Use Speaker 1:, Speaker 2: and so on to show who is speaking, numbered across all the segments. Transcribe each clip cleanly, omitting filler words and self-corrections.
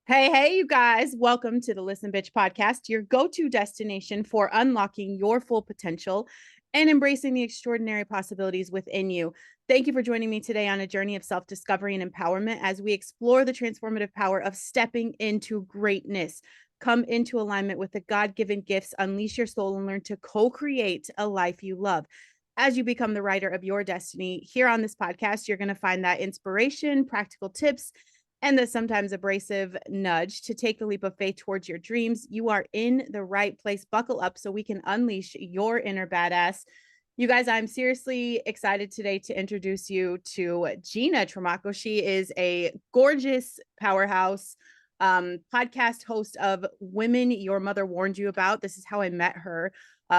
Speaker 1: Hey, you guys. Welcome to the Listen Bitch podcast, your go to destination for unlocking your full potential and embracing the extraordinary possibilities within you. Thank you for joining me today on a journey of self discovery and empowerment as we explore the transformative power of stepping into greatness. Come into alignment with the God given gifts, unleash your soul, and learn to co create a life you love. As you become the writer of your destiny, here on this podcast, you're going to find that inspiration, practical tips, and the sometimes abrasive nudge to take the leap of faith towards your dreams. You are in the right place. Buckle up so we can unleash your inner badass. You guys, I'm seriously excited today to introduce you to Gina Trimarco. She is a gorgeous powerhouse podcast host of Women Your Mother Warned You About. This is how I met her.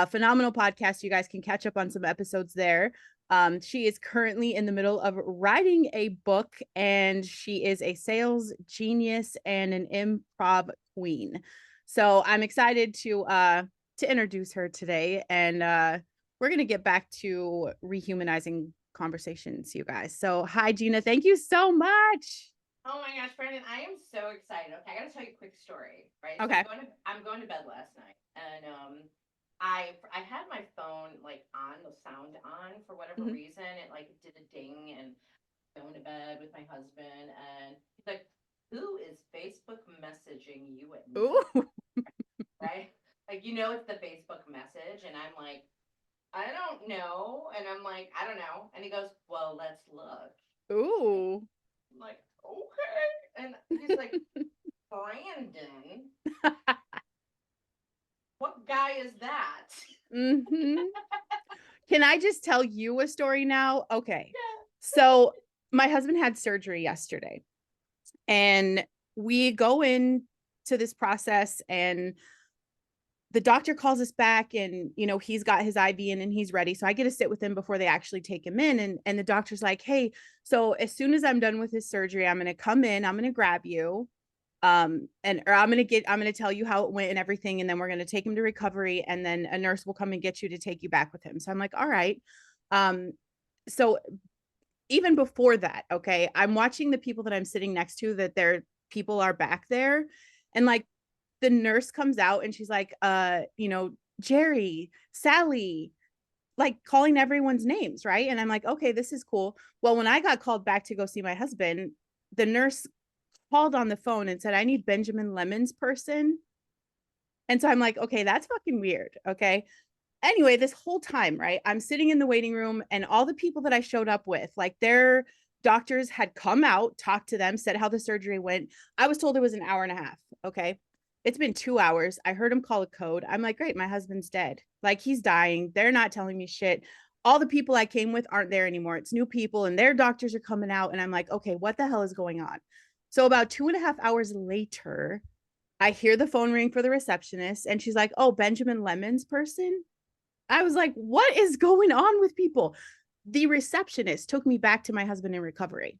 Speaker 1: Phenomenal podcast. You guys can catch up on some episodes there. She is currently in the middle of writing a book, and she is a sales genius and an improv queen. So I'm excited to introduce her today, and we're gonna get back to rehumanizing conversations, you guys. So hi, Gina. Thank you so much.
Speaker 2: Oh my gosh, Brandon, I am so excited. Okay, I gotta tell you a quick story, right? So
Speaker 1: Okay.
Speaker 2: I'm going to bed last night, and I had my phone like on the sound on for whatever
Speaker 1: Mhm.
Speaker 2: reason. It like did a ding, and going to bed with my husband, and he's like, "Who is Facebook messaging you at
Speaker 1: Ooh.
Speaker 2: night?" Right? Like it's the Facebook message, and I'm like, I don't know, and I'm like, I don't know, and he goes, "Well, let's look."
Speaker 1: Ooh.
Speaker 2: I'm like, okay, and he's like, Brandon, what guy is that?
Speaker 1: hmm Can I just tell you a story now? Okay.
Speaker 2: Yeah.
Speaker 1: So my husband had surgery yesterday, and we go in to this process, and the doctor calls us back, and he's got his IV in and he's ready. So I get to sit with him before they actually take him in, and the doctor's like, "Hey, so as soon as I'm done with his surgery, I'm going to come in, I'm going to grab you, and or I'm going to tell you how it went and everything, and then we're going to take him to recovery, and then a nurse will come and get you to take you back with him." So I'm like, "All right." um so even before that, okay, I'm watching the people that I'm sitting next to, that their people are back there, and like the nurse comes out and she's like, Jerry, Sally, like calling everyone's names, right? And I'm like, okay, this is cool. Well, when I got called back to go see my husband, the nurse called on the phone and said, I need Benjamin Lemon's person. And so I'm like, okay, that's fucking weird. Okay. Anyway, this whole time, right, I'm sitting in the waiting room, and all the people that I showed up with, like their doctors had come out, talked to them, said how the surgery went. I was told it was an hour and a half. Okay. It's been 2 hours. I heard him call a code. I'm like, great, my husband's dead. Like, he's dying. They're not telling me shit. All the people I came with aren't there anymore. It's new people, and their doctors are coming out. And I'm like, okay, what the hell is going on? So about 2.5 hours later, I hear the phone ring for the receptionist, and she's like, oh, Benjamin Lemon's person. I was like, what is going on with people? The receptionist took me back to my husband in recovery.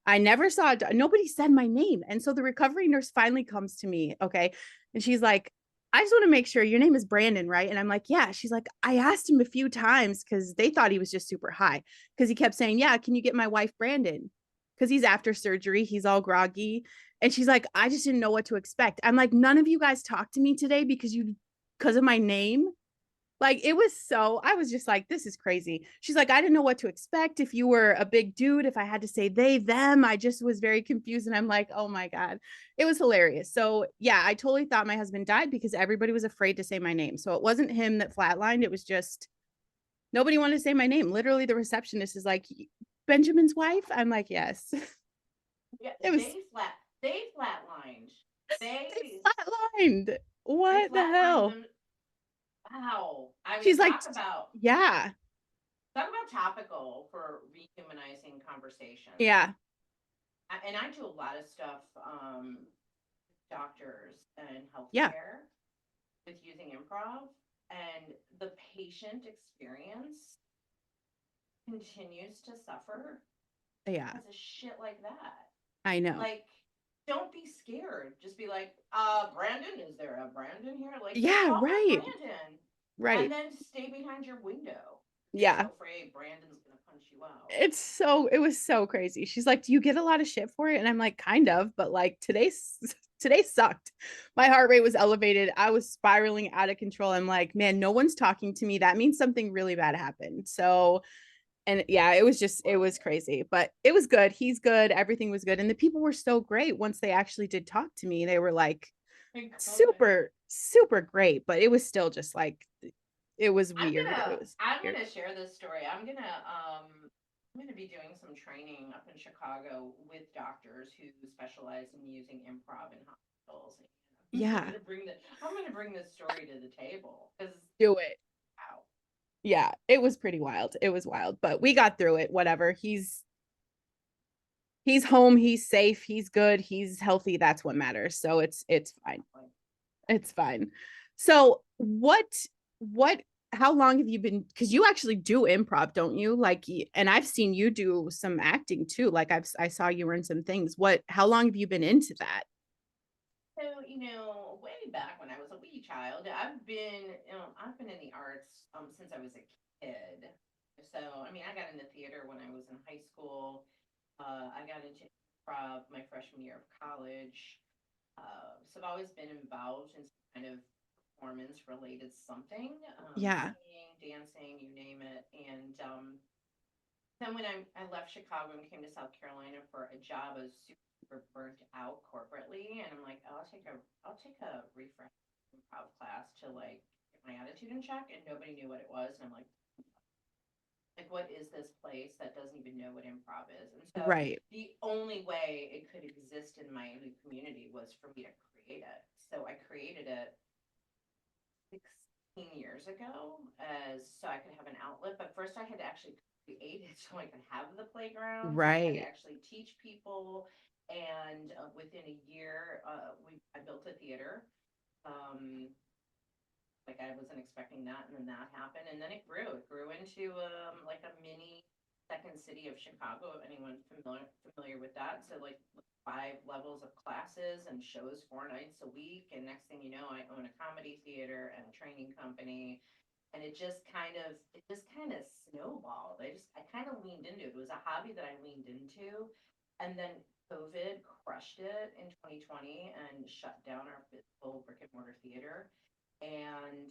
Speaker 1: I never saw it. Nobody said my name. And so the recovery nurse finally comes to me. Okay. And she's like, I just want to make sure your name is Brandon, right? And I'm like, yeah. She's like, I asked him a few times because they thought he was just super high, because he kept saying, yeah, can you get my wife, Brandon? Because he's after surgery. He's all groggy. And she's like, I just didn't know what to expect. I'm like, none of you guys talked to me today because of my name. Like, it was so, I was just like, this is crazy. She's like, I didn't know what to expect. If you were a big dude, if I had to say they, them, I just was very confused. And I'm like, oh my God, it was hilarious. So yeah, I totally thought my husband died because everybody was afraid to say my name. So it wasn't him that flatlined. It was just nobody wanted to say my name. Literally, the receptionist is like, Benjamin's wife. I'm like, yes.
Speaker 2: Yeah,
Speaker 1: It was,
Speaker 2: they flatlined. They
Speaker 1: they flatlined.
Speaker 2: they
Speaker 1: What the
Speaker 2: flatlined
Speaker 1: hell?
Speaker 2: them. Wow. I mean,
Speaker 1: She's like, yeah,
Speaker 2: talk about topical for rehumanizing conversations.
Speaker 1: yeah,
Speaker 2: And I do a lot of stuff, doctors and
Speaker 1: yeah,
Speaker 2: healthcare with using improv, and the patient experience continues to suffer
Speaker 1: yeah.
Speaker 2: because of shit like that.
Speaker 1: I know.
Speaker 2: Like, don't be scared. Just be like, Brandon, is there a Brandon here? Like, just
Speaker 1: Yeah,
Speaker 2: call him
Speaker 1: right.
Speaker 2: Brandon. And
Speaker 1: Right.
Speaker 2: then stay behind your window. You're
Speaker 1: Yeah.
Speaker 2: so afraid Brandon's gonna punch you out.
Speaker 1: It was so crazy. She's like, "Do you get a lot of shit for it?" And I'm like, "Kind of, but like today sucked. My heart rate was elevated. I was spiraling out of control. I'm like, man, no one's talking to me. That means something really bad happened." So, and yeah, it was crazy, but it was good. He's good. Everything was good. And the people were so great once they actually did talk to me. They were like
Speaker 2: Good.
Speaker 1: super great, but it was still just like it was weird. It was
Speaker 2: I'm
Speaker 1: weird.
Speaker 2: gonna share this story. I'm gonna be doing some training up in Chicago with doctors who specialize in using improv in hospitals. And
Speaker 1: Yeah,
Speaker 2: I'm gonna bring this story to the table because
Speaker 1: do it.
Speaker 2: wow.
Speaker 1: Yeah, it was pretty wild. It was wild, but we got through it. Whatever. He's home, he's safe, he's good, he's healthy. That's what matters. So it's fine. It's fine. So what how long have you been, because you actually do improv, don't you? Like, and I've seen you do some acting too. Like I saw you were in some things. What how long have you been into that?
Speaker 2: So, way back when I was a wee child, I've been in the arts since I was a kid. So, I mean, I got into theater when I was in high school. I got into improv my freshman year of college. So I've always been involved in some kind of performance related something,
Speaker 1: Yeah.
Speaker 2: singing, dancing, you name it. And then when I left Chicago and came to South Carolina for a job, I was super burnt out corporately, and I'm like, oh, I'll take a refresh improv class to like get my attitude in check, and nobody knew what it was, and I'm like what is this place that doesn't even know what improv is? And so
Speaker 1: Right.
Speaker 2: the only way it could exist in my new community was for me to create it. So I created it 16 years ago as so I could have an outlet. But first I had to actually create it so I could have the playground. So I had to
Speaker 1: Right.
Speaker 2: actually teach people. And within a year, I built a theater. Um, like I wasn't expecting that, and then that happened, and then it grew. It grew into like a mini second city of Chicago. If anyone familiar with that, so like 5 levels of classes and shows 4 nights a week, and next thing you know, I own a comedy theater and a training company, and it just kind of snowballed. I kind of leaned into it. It was a hobby that I leaned into, and then COVID crushed it in 2020 and shut down our physical brick and mortar theater. And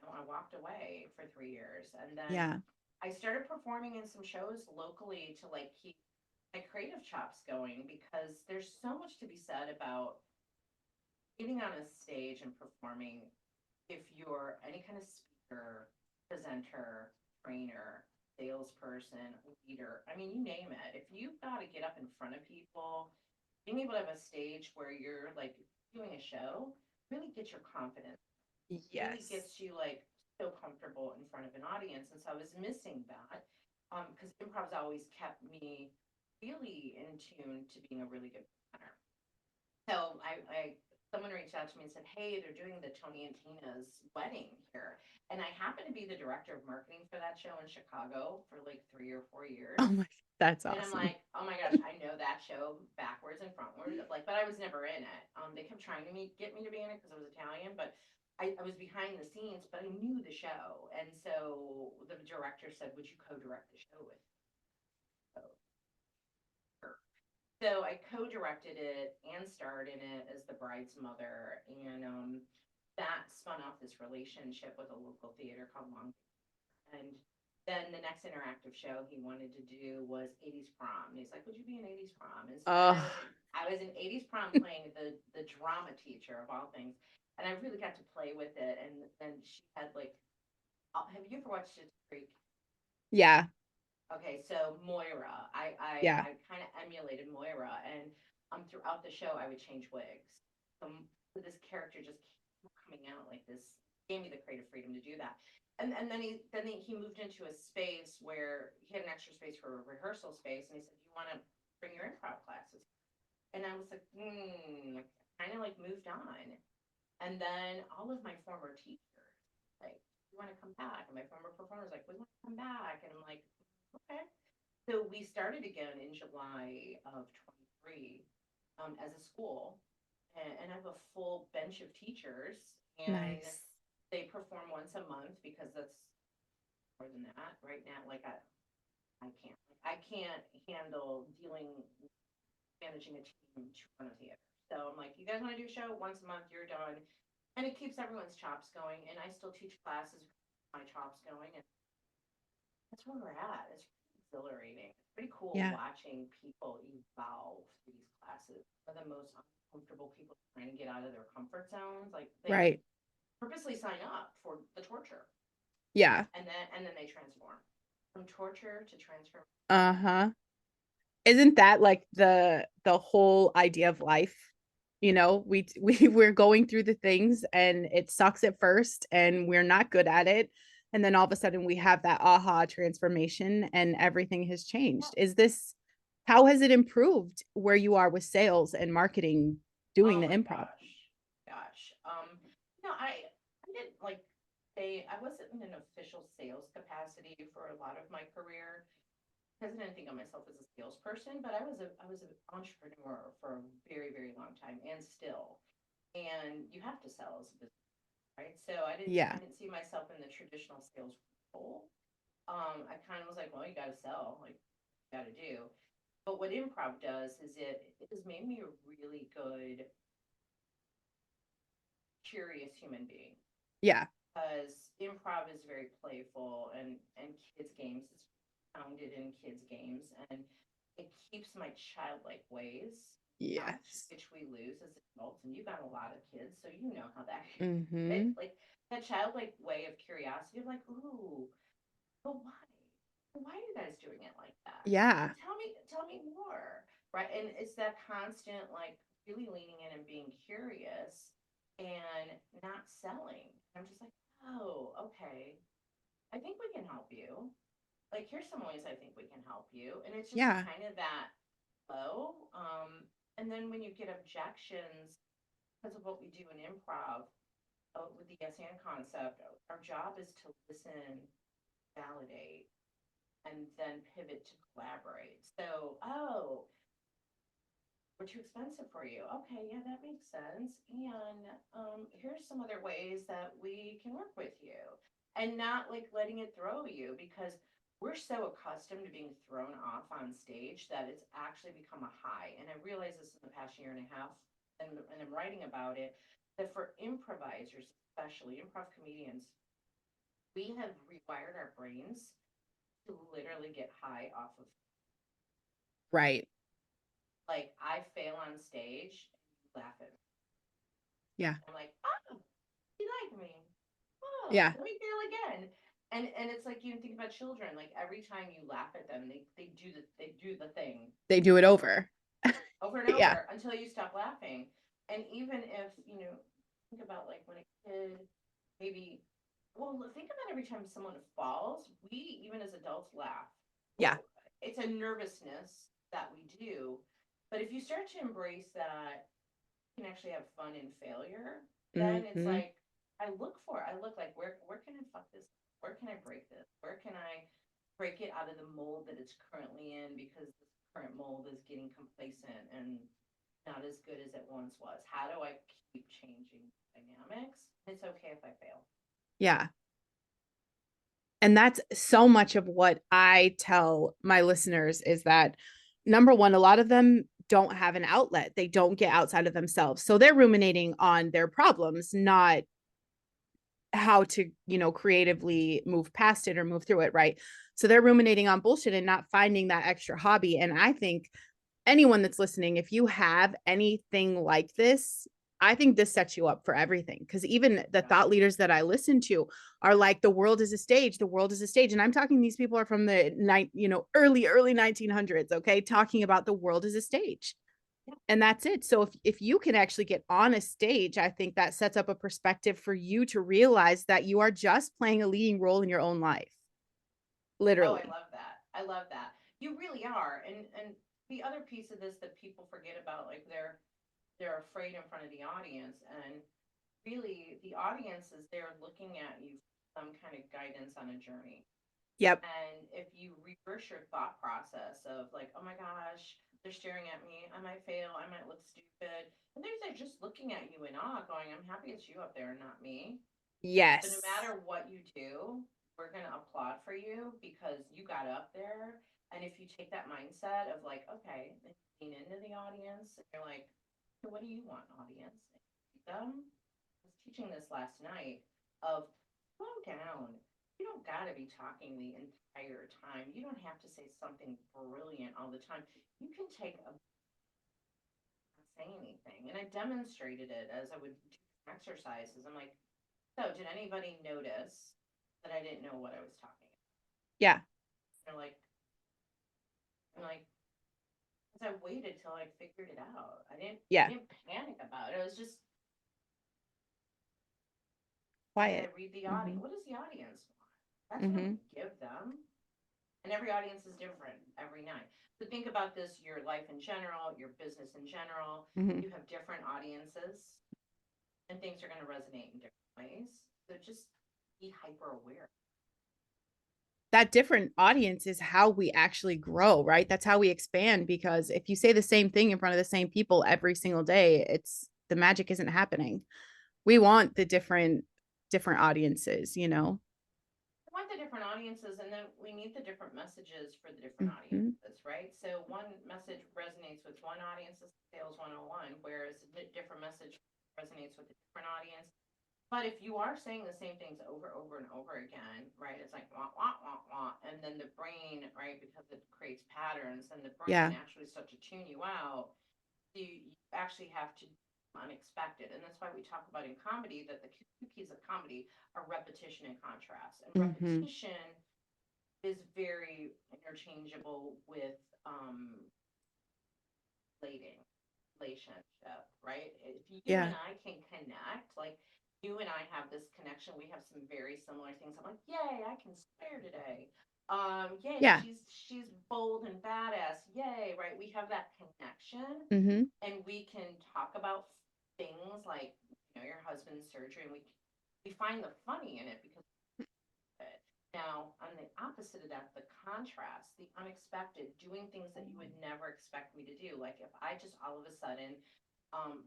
Speaker 2: I walked away for 3 years, and then
Speaker 1: Yeah.
Speaker 2: I started performing in some shows locally to like keep my creative chops going because there's so much to be said about getting on a stage and performing if you're any kind of speaker, presenter, trainer, salesperson, leader, I mean, you name it. If you've got to get up in front of people, being able to have a stage where you're like doing a show really gets your confidence, really
Speaker 1: Yes.
Speaker 2: gets you like so comfortable in front of an audience. And so I was missing that because improv's always kept me really in tune to being a really good presenter. So someone reached out to me and said, "Hey, they're doing the Tony and Tina's wedding here," and I happen to be the director of marketing for that show in Chicago for like 3 or 4 years.
Speaker 1: Oh my, that's
Speaker 2: And I'm
Speaker 1: awesome.
Speaker 2: like, "Oh my gosh, I know that show backwards and frontwards." Like, but I was never in it. They kept trying to get me to be in it because I was Italian, but I was behind the scenes, but I knew the show, and so the director said, "Would you co-direct the show with?" Me? So I co-directed it and starred in it as the bride's mother, and that spun off this relationship with a local theater called Long. And then the next interactive show he wanted to do was 80s prom. And he's like, "Would you be an 80s prom?" And so then
Speaker 1: Oh,
Speaker 2: I was in 80s prom playing the drama teacher of all things, and I really got to play with it. And then she had like, have you ever watched Schitt's Creek?
Speaker 1: yeah.
Speaker 2: Okay, so Moira,
Speaker 1: Yeah.
Speaker 2: I kind of emulated Moira, and throughout the show, I would change wigs. So this character just kept coming out like this. Gave me the creative freedom to do that, and then he moved into a space where he had an extra space for a rehearsal space, and he said, "You want to bring your improv classes?" And I was like, kind of like moved on, and then all of my former teachers like, "You want to come back?" And my former performers like, "We want to come back," and I'm like, okay. So we started again in July of 23 as a school, and I have a full bench of teachers, and
Speaker 1: Nice.
Speaker 2: they perform once a month because that's more than that right now. Like I can't handle managing a team to run a theater. So I'm like, you guys want to do a show once a month, you're done. And it keeps everyone's chops going. And I still teach classes, my chops going. And that's where we're at. It's exhilarating. It's pretty cool
Speaker 1: Yeah.
Speaker 2: watching people evolve through these classes. Some of the most uncomfortable people trying to get out of their comfort zones. Like they
Speaker 1: Right.
Speaker 2: purposely sign up for the torture,
Speaker 1: Yeah.
Speaker 2: and then they transform from torture to transform.
Speaker 1: Uh-huh. Isn't that like the whole idea of life? You know, we're going through the things and it sucks at first and we're not good at it. And then all of a sudden we have that aha transformation and everything has changed. Is this how has it improved where you are with sales and marketing doing
Speaker 2: Oh
Speaker 1: the
Speaker 2: my
Speaker 1: improv?
Speaker 2: gosh. I didn't like say I wasn't in an official sales capacity for a lot of my career because I didn't think of myself as a salesperson, but I was an entrepreneur for a very, very long time and still. And you have to sell as a business, right? So I didn't
Speaker 1: Yeah.
Speaker 2: I didn't see myself in the traditional sales role. I kind of was like, well, you got to sell, like you got to do. But what improv does is it has made me a really good curious human being
Speaker 1: Yeah.
Speaker 2: because improv is very playful and kids games. It's founded in kids games and it keeps my childlike ways out,
Speaker 1: Yes.
Speaker 2: which we lose as adults. And you got a lot of kids, so you know how that
Speaker 1: Mm-hmm.
Speaker 2: it, like that childlike way of curiosity of like, ooh, but why? Why are you guys doing it like that?
Speaker 1: Yeah.
Speaker 2: Tell me more. Right. And it's that constant like really leaning in and being curious and not selling. I'm just like, oh, okay. I think we can help you. Like, here's some ways I think we can help you. And it's just
Speaker 1: Yeah.
Speaker 2: kind of that flow. And then when you get objections because of what we do in improv with the yes and concept, our job is to listen, validate, and then pivot to collaborate. So, oh, we're too expensive for you. Okay, yeah, that makes sense. And here's some other ways that we can work with you. And not like letting it throw you because we're so accustomed to being thrown off on stage that it's actually become a high. And I realized this in the past year and a half, and I'm writing about it, that for improvisers, especially improv comedians, we have rewired our brains to literally get high off of
Speaker 1: Right.
Speaker 2: like I fail on stage and you laugh at me.
Speaker 1: Yeah.
Speaker 2: I'm like, oh, you like me. Oh,
Speaker 1: Yeah.
Speaker 2: let me fail again. And it's like you think about children, like every time you laugh at them, they do the thing
Speaker 1: They do it over.
Speaker 2: over and
Speaker 1: Yeah.
Speaker 2: over until you stop laughing. And even if, think about like when a kid maybe think about every time someone falls, we even as adults laugh.
Speaker 1: Yeah.
Speaker 2: Well, it's a nervousness that we do. But if you start to embrace that you can actually have fun in failure, then it's
Speaker 1: Mm-hmm.
Speaker 2: like I look like where can I fuck this? Where can I break this? Where can I break it out of the mold that it's currently in because this current mold is getting complacent and not as good as it once was. How do I keep changing dynamics? It's okay if I fail.
Speaker 1: Yeah. And that's so much of what I tell my listeners is that number one, a lot of them don't have an outlet. They don't get outside of themselves. So they're ruminating on their problems, not how to, creatively move past it or move through it. Right. So they're ruminating on bullshit and not finding that extra hobby. And I think anyone that's listening, if you have anything like this, I think this sets you up for everything. Because even the
Speaker 2: Yeah.
Speaker 1: thought leaders that I listen to are like, the world is a stage. The world is a stage. And I'm talking, these people are from the early 1900s. Okay. Talking about the world is a stage. And that's it. So if you can actually get on a stage, I think that sets up a perspective for you to realize that you are just playing a leading role in your own life.
Speaker 2: Oh, I
Speaker 1: Literally.
Speaker 2: love that. I love that. You really are. And the other piece of this that people forget about, like they're afraid in front of the audience, and really the audience is there looking at you for some kind of guidance on a journey.
Speaker 1: Yep.
Speaker 2: And if you reverse your thought process of like, oh my gosh, they're staring at me, I might fail, I might look stupid. And they're just looking at you in awe, going, I'm happy it's you up there and not me. So no
Speaker 1: Yes.
Speaker 2: matter what you do, we're going to applaud for you because you got up there. And if you take that mindset of like, okay, lean into the audience, and you're like, "So what do you want, audience?" Them. I was teaching this last night of slow down. You don't got to be talking the entire time. You don't have to say something brilliant all the time. You can take a not say anything. And I demonstrated it as I would do exercises. I'm like, so did anybody notice that I didn't know what I was talking about?
Speaker 1: Yeah.
Speaker 2: They're like, I'm like, because I waited till I figured it out. I
Speaker 1: Yeah.
Speaker 2: didn't panic about it. It was just, and I
Speaker 1: Quiet.
Speaker 2: read the
Speaker 1: Mm-hmm.
Speaker 2: audience. What does the audience want? That's what
Speaker 1: Mm-hmm.
Speaker 2: we give them. And every audience is different every night. So think about this, your life in general, your business in general.
Speaker 1: Mm-hmm.
Speaker 2: You have different audiences and things are going to resonate in different ways. So just be hyper aware.
Speaker 1: That different audience is how we actually grow, right? That's how we expand, because if you say the same thing in front of the same people every single day, it's the magic isn't happening. We want the different audiences, you know.
Speaker 2: We want the different audiences, and then we need the different messages for the different
Speaker 1: Mm-hmm.
Speaker 2: audiences, right? So one message resonates with one audience, sales 101, whereas a different message resonates with a different audience. But if you are saying the same things over and over again, right? It's like wah wah wah wah, and then the brain, right, because it creates patterns, and the brain
Speaker 1: Yeah.
Speaker 2: naturally starts to tune you out. You actually have to unexpected, and that's why we talk about in comedy that the two keys of comedy are repetition and contrast. And
Speaker 1: Mm-hmm.
Speaker 2: repetition is very interchangeable with relating relationship, right? If you
Speaker 1: Yeah.
Speaker 2: and I can connect, like you and I have this connection, we have some very similar things. I'm like, yay, I can spare today. Yay,
Speaker 1: Yeah.
Speaker 2: she's bold and badass. Yay, right? We have that connection,
Speaker 1: Mm-hmm.
Speaker 2: and we can talk about things like your husband's surgery, and we find the funny in it because it. Now, on the opposite of that, the contrast, the unexpected, doing things that you would never expect me to do. Like if I just all of a sudden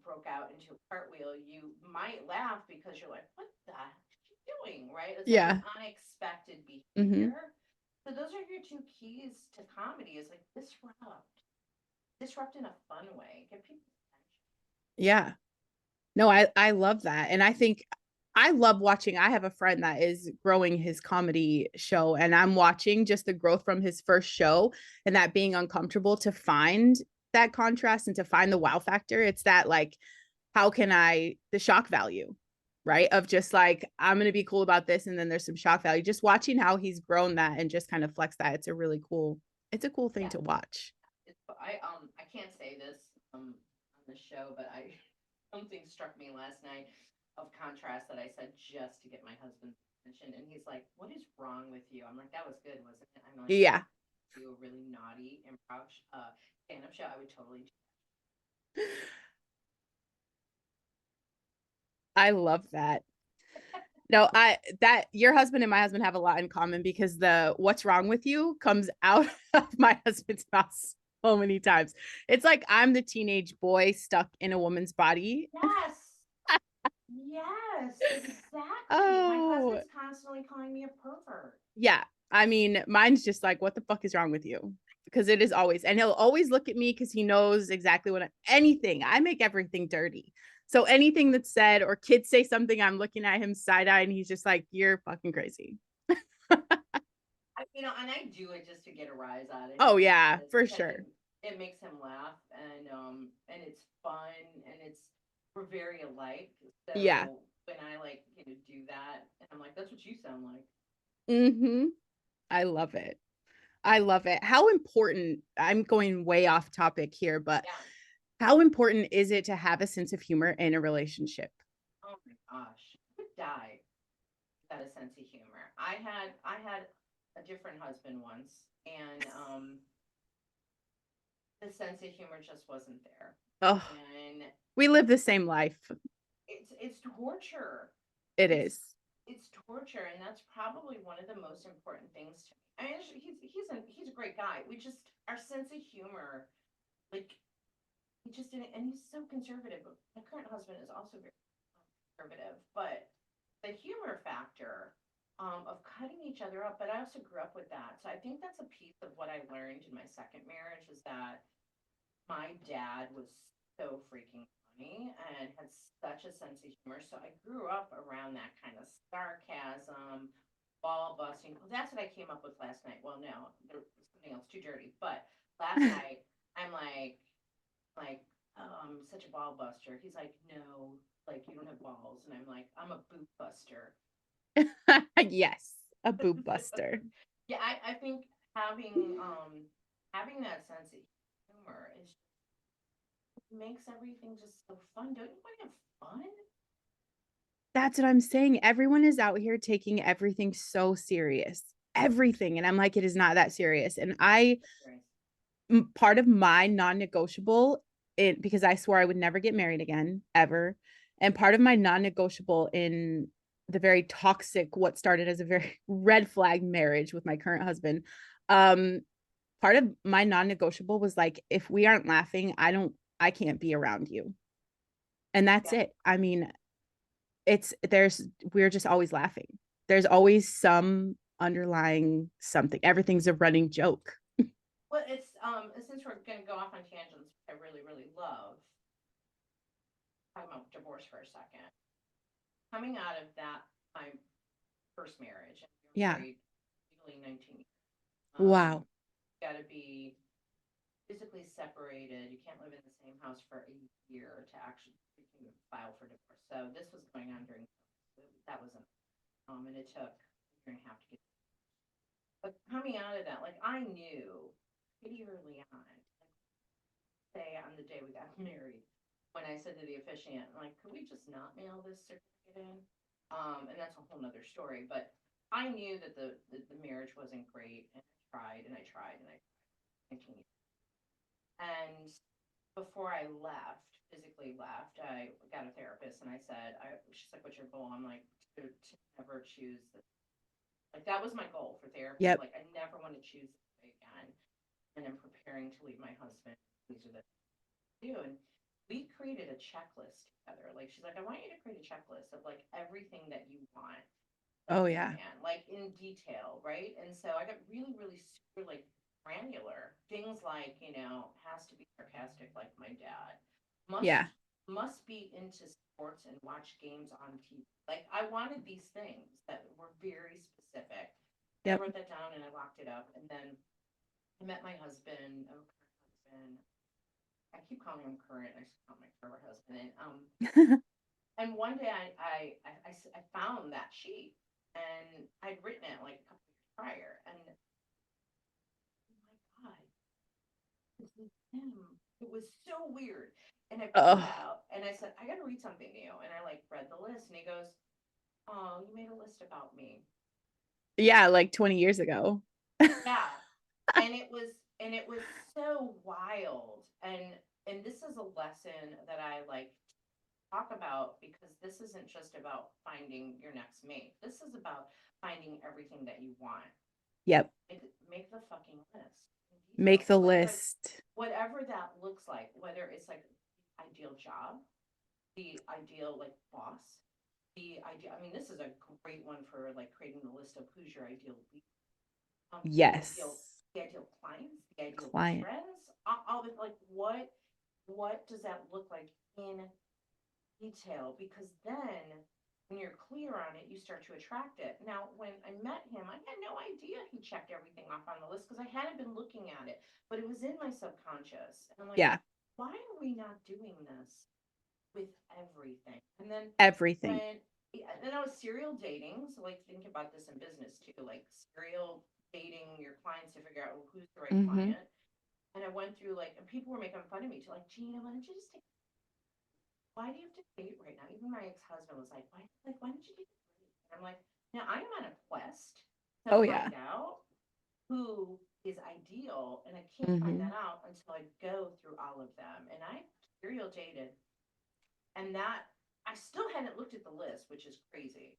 Speaker 2: broke out into a cartwheel, you might laugh because you're like, what the heck are you doing? Right? It's like
Speaker 1: Yeah.
Speaker 2: an unexpected
Speaker 1: Mm-hmm.
Speaker 2: behavior. So those are your two keys to comedy is like disrupt in a fun way, get people attention.
Speaker 1: Yeah. No, I love that. And I think I love watching. I have a friend that is growing his comedy show, and I'm watching just the growth from his first show and that being uncomfortable to find that contrast and to find the wow factor. It's that like, how can I, the shock value, right? Of just like, I'm going to be cool about this. And then there's some shock value. Just watching how he's grown that and just kind of flex that. It's a cool thing
Speaker 2: Yeah.
Speaker 1: to watch.
Speaker 2: I can't say this on the show, but I something struck me last night of contrast that I said just to get my husband's attention, and he's like, "What is wrong with you?" I'm like, "That was good, wasn't it?" I'm like,
Speaker 1: Yeah.
Speaker 2: "Do a really naughty improv stand-up show. I would totally."
Speaker 1: I love that. No, I that your husband and my husband have a lot in common, because the what's wrong with you comes out of my husband's mouth so many times. It's like I'm the teenage boy stuck in a woman's body.
Speaker 2: Yes, yes, exactly. My
Speaker 1: Oh,
Speaker 2: husband's constantly calling me a pervert.
Speaker 1: yeah. I mean, mine's just like, what the fuck is wrong with you? Because it is always, and he'll always look at me because he knows exactly anything. I make everything dirty. So anything that's said or kids say something, I'm looking at him side eye and he's just like, you're fucking crazy.
Speaker 2: And I do it just to get a rise out of
Speaker 1: Oh,
Speaker 2: him
Speaker 1: yeah, for
Speaker 2: because
Speaker 1: sure.
Speaker 2: it makes him laugh, and it's fun, and we're very alike.
Speaker 1: Yeah.
Speaker 2: So when I like do that, and I'm like, that's what you sound like.
Speaker 1: Mm-hmm. I love it. I love it. How important, I'm going way off topic here, but
Speaker 2: Yeah.
Speaker 1: how important is it to have a sense of humor in a relationship?
Speaker 2: Oh my gosh, I would die without a sense of humor. I had a different husband once, and the sense of humor just wasn't there,
Speaker 1: Oh,
Speaker 2: and
Speaker 1: we live the same life.
Speaker 2: it's torture.
Speaker 1: It
Speaker 2: It's
Speaker 1: is.
Speaker 2: it's torture, and that's probably one of the most important things to me. I mean, he's a great guy. We just our sense of humor, like he just didn't, and he's so conservative. My current husband is also very conservative, but the humor factor of cutting each other up, but I also grew up with that. So I think that's a piece of what I learned in my second marriage is that my dad was so freaking funny and had such a sense of humor. So I grew up around that kind of sarcasm, ball busting. Well, that's what I came up with last night. Well, no, there was something else too dirty. But last night, I'm such a ball buster. He's like, no, like you don't have balls, and I'm like, I'm a boot buster.
Speaker 1: Yes, a boob buster.
Speaker 2: Yeah, I think having having that sense of humor is makes everything just so fun. Don't you want to have fun?
Speaker 1: That's what I'm saying. Everyone is out here taking everything so serious. Everything. And I'm like, it is not that serious. And part of my non-negotiable it because I swore I would never get married again, ever. And part of my non-negotiable in the very toxic, what started as a very red flag marriage with my current husband, um, part of my non-negotiable was like, if we aren't laughing, I can't be around you. And that's
Speaker 2: Yeah.
Speaker 1: it. I mean, we're just always laughing. There's always some underlying something. Everything's a running joke.
Speaker 2: Well, it's since we're gonna go off on tangents, I really, really love talking about divorce for a second. Coming out of that, my first marriage, and we were
Speaker 1: Yeah.
Speaker 2: married legally 19 years.
Speaker 1: Wow.
Speaker 2: Got to be physically separated. You can't live in the same house for a year to actually file for divorce. So this was going on during that was and it took a year and a half to get. But coming out of that, like I knew pretty early on, like say on the day we got married, when I said to the officiant, like, could we just not mail this certificate in? And that's a whole nother story. But I knew that the marriage wasn't great, and I tried and I tried and I continued. And before I left, physically left, I got a therapist and I said, she's like, what's your goal? I'm like, to never choose this. Like, that was my goal for therapy.
Speaker 1: Yep.
Speaker 2: Like, I never want to choose this way again. And I'm preparing to leave my husband. These are the do. And we created a checklist together. Like, she's like, I want you to create a checklist of like everything that you want, like
Speaker 1: Oh
Speaker 2: in a
Speaker 1: yeah.
Speaker 2: man, like in detail, right? And so I got really, really super like granular things like, has to be sarcastic like my dad, must
Speaker 1: Yeah.
Speaker 2: must be into sports and watch games on TV. Like I wanted these things that were very specific. And I
Speaker 1: Yep.
Speaker 2: wrote that down and I locked it up. And then I met my husband, oh current husband. I keep calling him current. I just call my current husband. And one day I found that sheet and I'd written it like a couple years prior. And oh my God, this is him. It was so weird. And I pulled it
Speaker 1: Oh
Speaker 2: out and I said, I got to read something to you. And I like read the list and he goes, oh, you made a list about me.
Speaker 1: yeah, like 20 years ago.
Speaker 2: Yeah. And it was so wild. And this is a lesson that I like talk about because this isn't just about finding your next mate. This is about finding everything that you want.
Speaker 1: Yep.
Speaker 2: Make the fucking list in
Speaker 1: Make
Speaker 2: detail.
Speaker 1: the
Speaker 2: Whatever
Speaker 1: list.
Speaker 2: whatever that looks like, whether it's like the ideal job, the ideal like boss, the ideal I mean, this is a great one for like creating the list of who's your ideal leader,
Speaker 1: Yes.
Speaker 2: the ideal clients, the ideal
Speaker 1: Client.
Speaker 2: friends, all the like what does that look like in detail? Because then when you're clear on it, you start to attract it. Now, when I met him, I had no idea he checked everything off on the list because I hadn't been looking at it, but it was in my subconscious. And I'm like,
Speaker 1: Yeah.
Speaker 2: why are we not doing this with everything? And then
Speaker 1: Everything.
Speaker 2: when yeah, and then I was serial dating, so like think about this in business too, like serial dating your clients to figure out who's the right
Speaker 1: Mm-hmm.
Speaker 2: client. And I went through like, and people were making fun of me to like, Gina, why don't you just take why do you have to date right now? Even my ex-husband was why don't you take a break? And I'm like, now I'm on a quest to
Speaker 1: Oh yeah.
Speaker 2: find out who is ideal, and I can't find
Speaker 1: Mm-hmm.
Speaker 2: that out until I go through all of them. And I serial dated, and that I still hadn't looked at the list, which is crazy.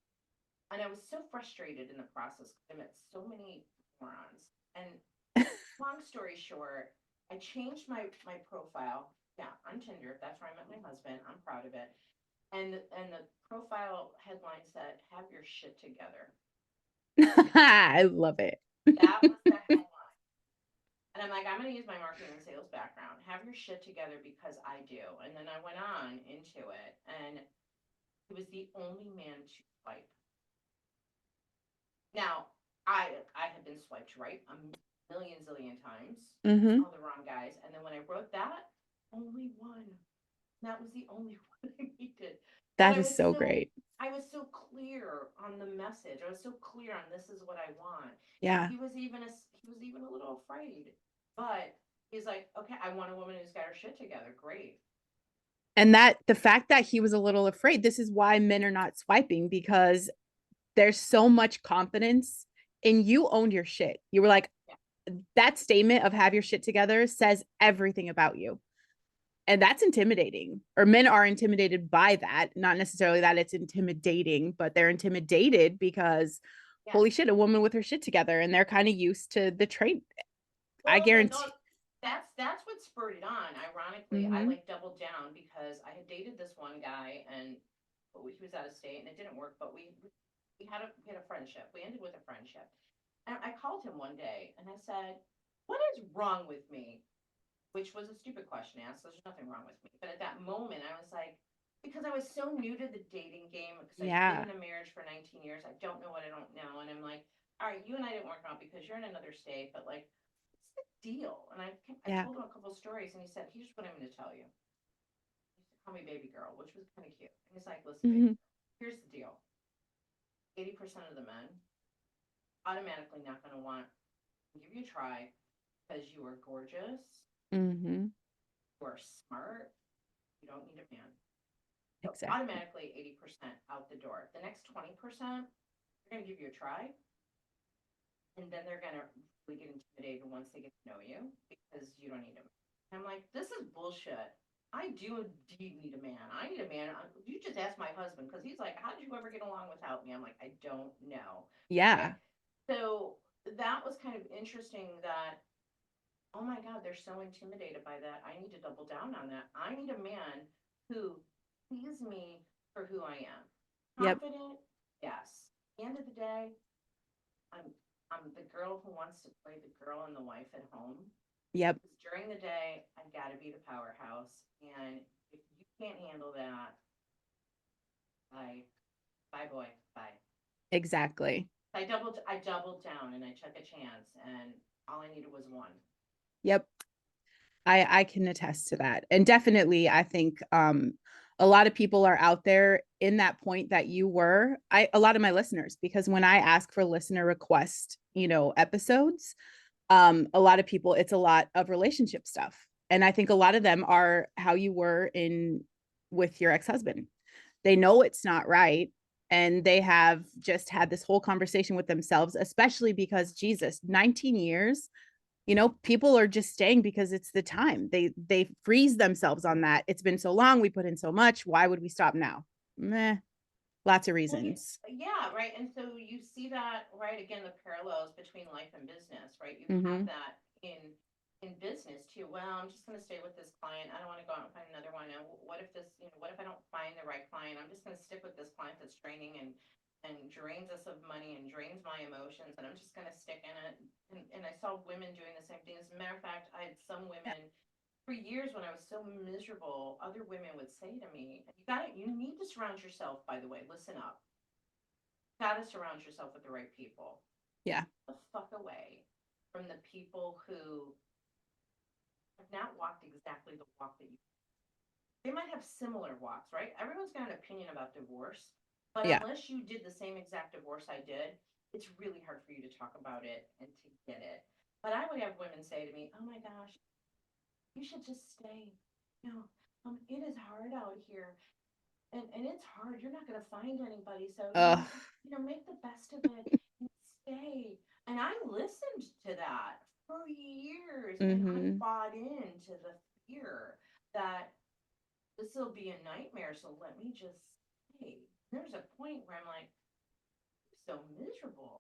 Speaker 2: And I was so frustrated in the process because I met so many morons. And long story short, I changed my profile. Yeah, on Tinder. That's where I met my husband. I'm proud of it. And the profile headline said, "Have your shit together."
Speaker 1: I love it.
Speaker 2: That was the headline. And I'm like, I'm going to use my marketing and sales background. Have your shit together because I do. And then I went on into it, and he was the only man to swipe. Now, I had been swiped right a million zillion times,
Speaker 1: Hmm.
Speaker 2: all the wrong guys. And then when I wrote that, only one. That was the only one I needed. But
Speaker 1: That is so great.
Speaker 2: I was so clear on the message. I was so clear on this is what I want.
Speaker 1: Yeah.
Speaker 2: He was even a little afraid. But he's like, okay, I want a woman who's got her shit together. Great.
Speaker 1: And that the fact that he was a little afraid, this is why men are not swiping, because there's so much confidence and you owned your shit. You were like,
Speaker 2: Yeah.
Speaker 1: that statement of have your shit together says everything about you. And that's intimidating, or men are intimidated by that. Not necessarily that it's intimidating, but they're intimidated because
Speaker 2: Yeah.
Speaker 1: holy shit, a woman with her shit together, and they're kind of used to the trait. I
Speaker 2: Well, no,
Speaker 1: guarantee.
Speaker 2: that's what spurred it on. Ironically, I
Speaker 1: Mm-hmm.
Speaker 2: like doubled down because I had dated this one guy, and he was out of state and it didn't work. But we had a friendship. We ended with a friendship, and I called him one day and I said, "What is wrong with me?" Which was a stupid question to ask. There's nothing wrong with me, but at that moment, I was like, because I was so new to the dating game, because I've been
Speaker 1: Yeah.
Speaker 2: in a marriage for 19 years, I don't know what I don't know, and I'm like, all right, you and I didn't work out because you're in another state, but like, what's the deal? And I
Speaker 1: Yeah.
Speaker 2: told him a couple of stories, and he said, here's what I'm going to tell you. He used to call me baby girl, which was kind of cute. And he's like, listen, baby,
Speaker 1: Mm-hmm.
Speaker 2: here's the deal. 80% of the men automatically not going to want to give you a try because you are gorgeous,
Speaker 1: Mm-hmm.
Speaker 2: you are smart, you don't need a man. So
Speaker 1: Exactly.
Speaker 2: automatically 80% out the door. The next 20%, they're going to give you a try, and then they're going to really get intimidated once they get to know you because you don't need them. I'm like, this is bullshit. I do indeed need a man. I need a man. You just ask my husband because he's like, how did you ever get along without me? I'm like, I don't know.
Speaker 1: Yeah.
Speaker 2: Right. So that was kind of interesting that, oh my God, they're so intimidated by that. I need to double down on that. I need a man who sees me for who I am.
Speaker 1: Yep.
Speaker 2: Confident, yes. At the end of the day, I'm I'm the girl who wants to play the girl and the wife at home.
Speaker 1: Yep.
Speaker 2: During the day, I gotta be the powerhouse. And if you can't handle that, bye. Bye boy. Bye.
Speaker 1: Exactly.
Speaker 2: I doubled down and I took a chance and all I needed was one.
Speaker 1: Yep. I can attest to that. And definitely I think a lot of people are out there in that point that you were. I a lot of my listeners, because when I ask for listener request, episodes, a lot of people, it's a lot of relationship stuff. And I think a lot of them are how you were in with your ex-husband. They know it's not right, and they have just had this whole conversation with themselves, especially because Jesus, 19 years, people are just staying because it's the time. They freeze themselves on that. It's been so long, we put in so much, why would we stop now? Meh, lots of
Speaker 2: Well,
Speaker 1: reasons.
Speaker 2: yeah, right. And so you see that, right? Again, the parallels between life and business, right? You have
Speaker 1: Mm-hmm.
Speaker 2: that in business too. Well, I'm just going to stay with this client. I don't want to go out and find another one. And what if what if I don't find the right client? I'm just going to stick with this client that's draining and drains us of money and drains my emotions, and I'm just going to stick in it. And I saw women doing the same thing. As a matter of fact, I had some
Speaker 1: Yeah.
Speaker 2: women for years when I was so miserable, other women would say to me, you need to surround yourself, by the way, listen up. You gotta surround yourself with the right people.
Speaker 1: Yeah.
Speaker 2: The fuck away from the people who have not walked exactly the walk that you, they might have similar walks, right? Everyone's got an opinion about divorce, but
Speaker 1: Yeah.
Speaker 2: unless you did the same exact divorce I did, it's really hard for you to talk about it and to get it. But I would have women say to me, oh my gosh, you should just stay. No, it is hard out here. And it's hard. You're not going to find anybody. So,
Speaker 1: Ugh.
Speaker 2: just, make the best of it and stay. And I listened to that for years and I
Speaker 1: Mm-hmm.
Speaker 2: bought into the fear that this will be a nightmare. So let me just stay. There's a point where I'm like, I'm so miserable.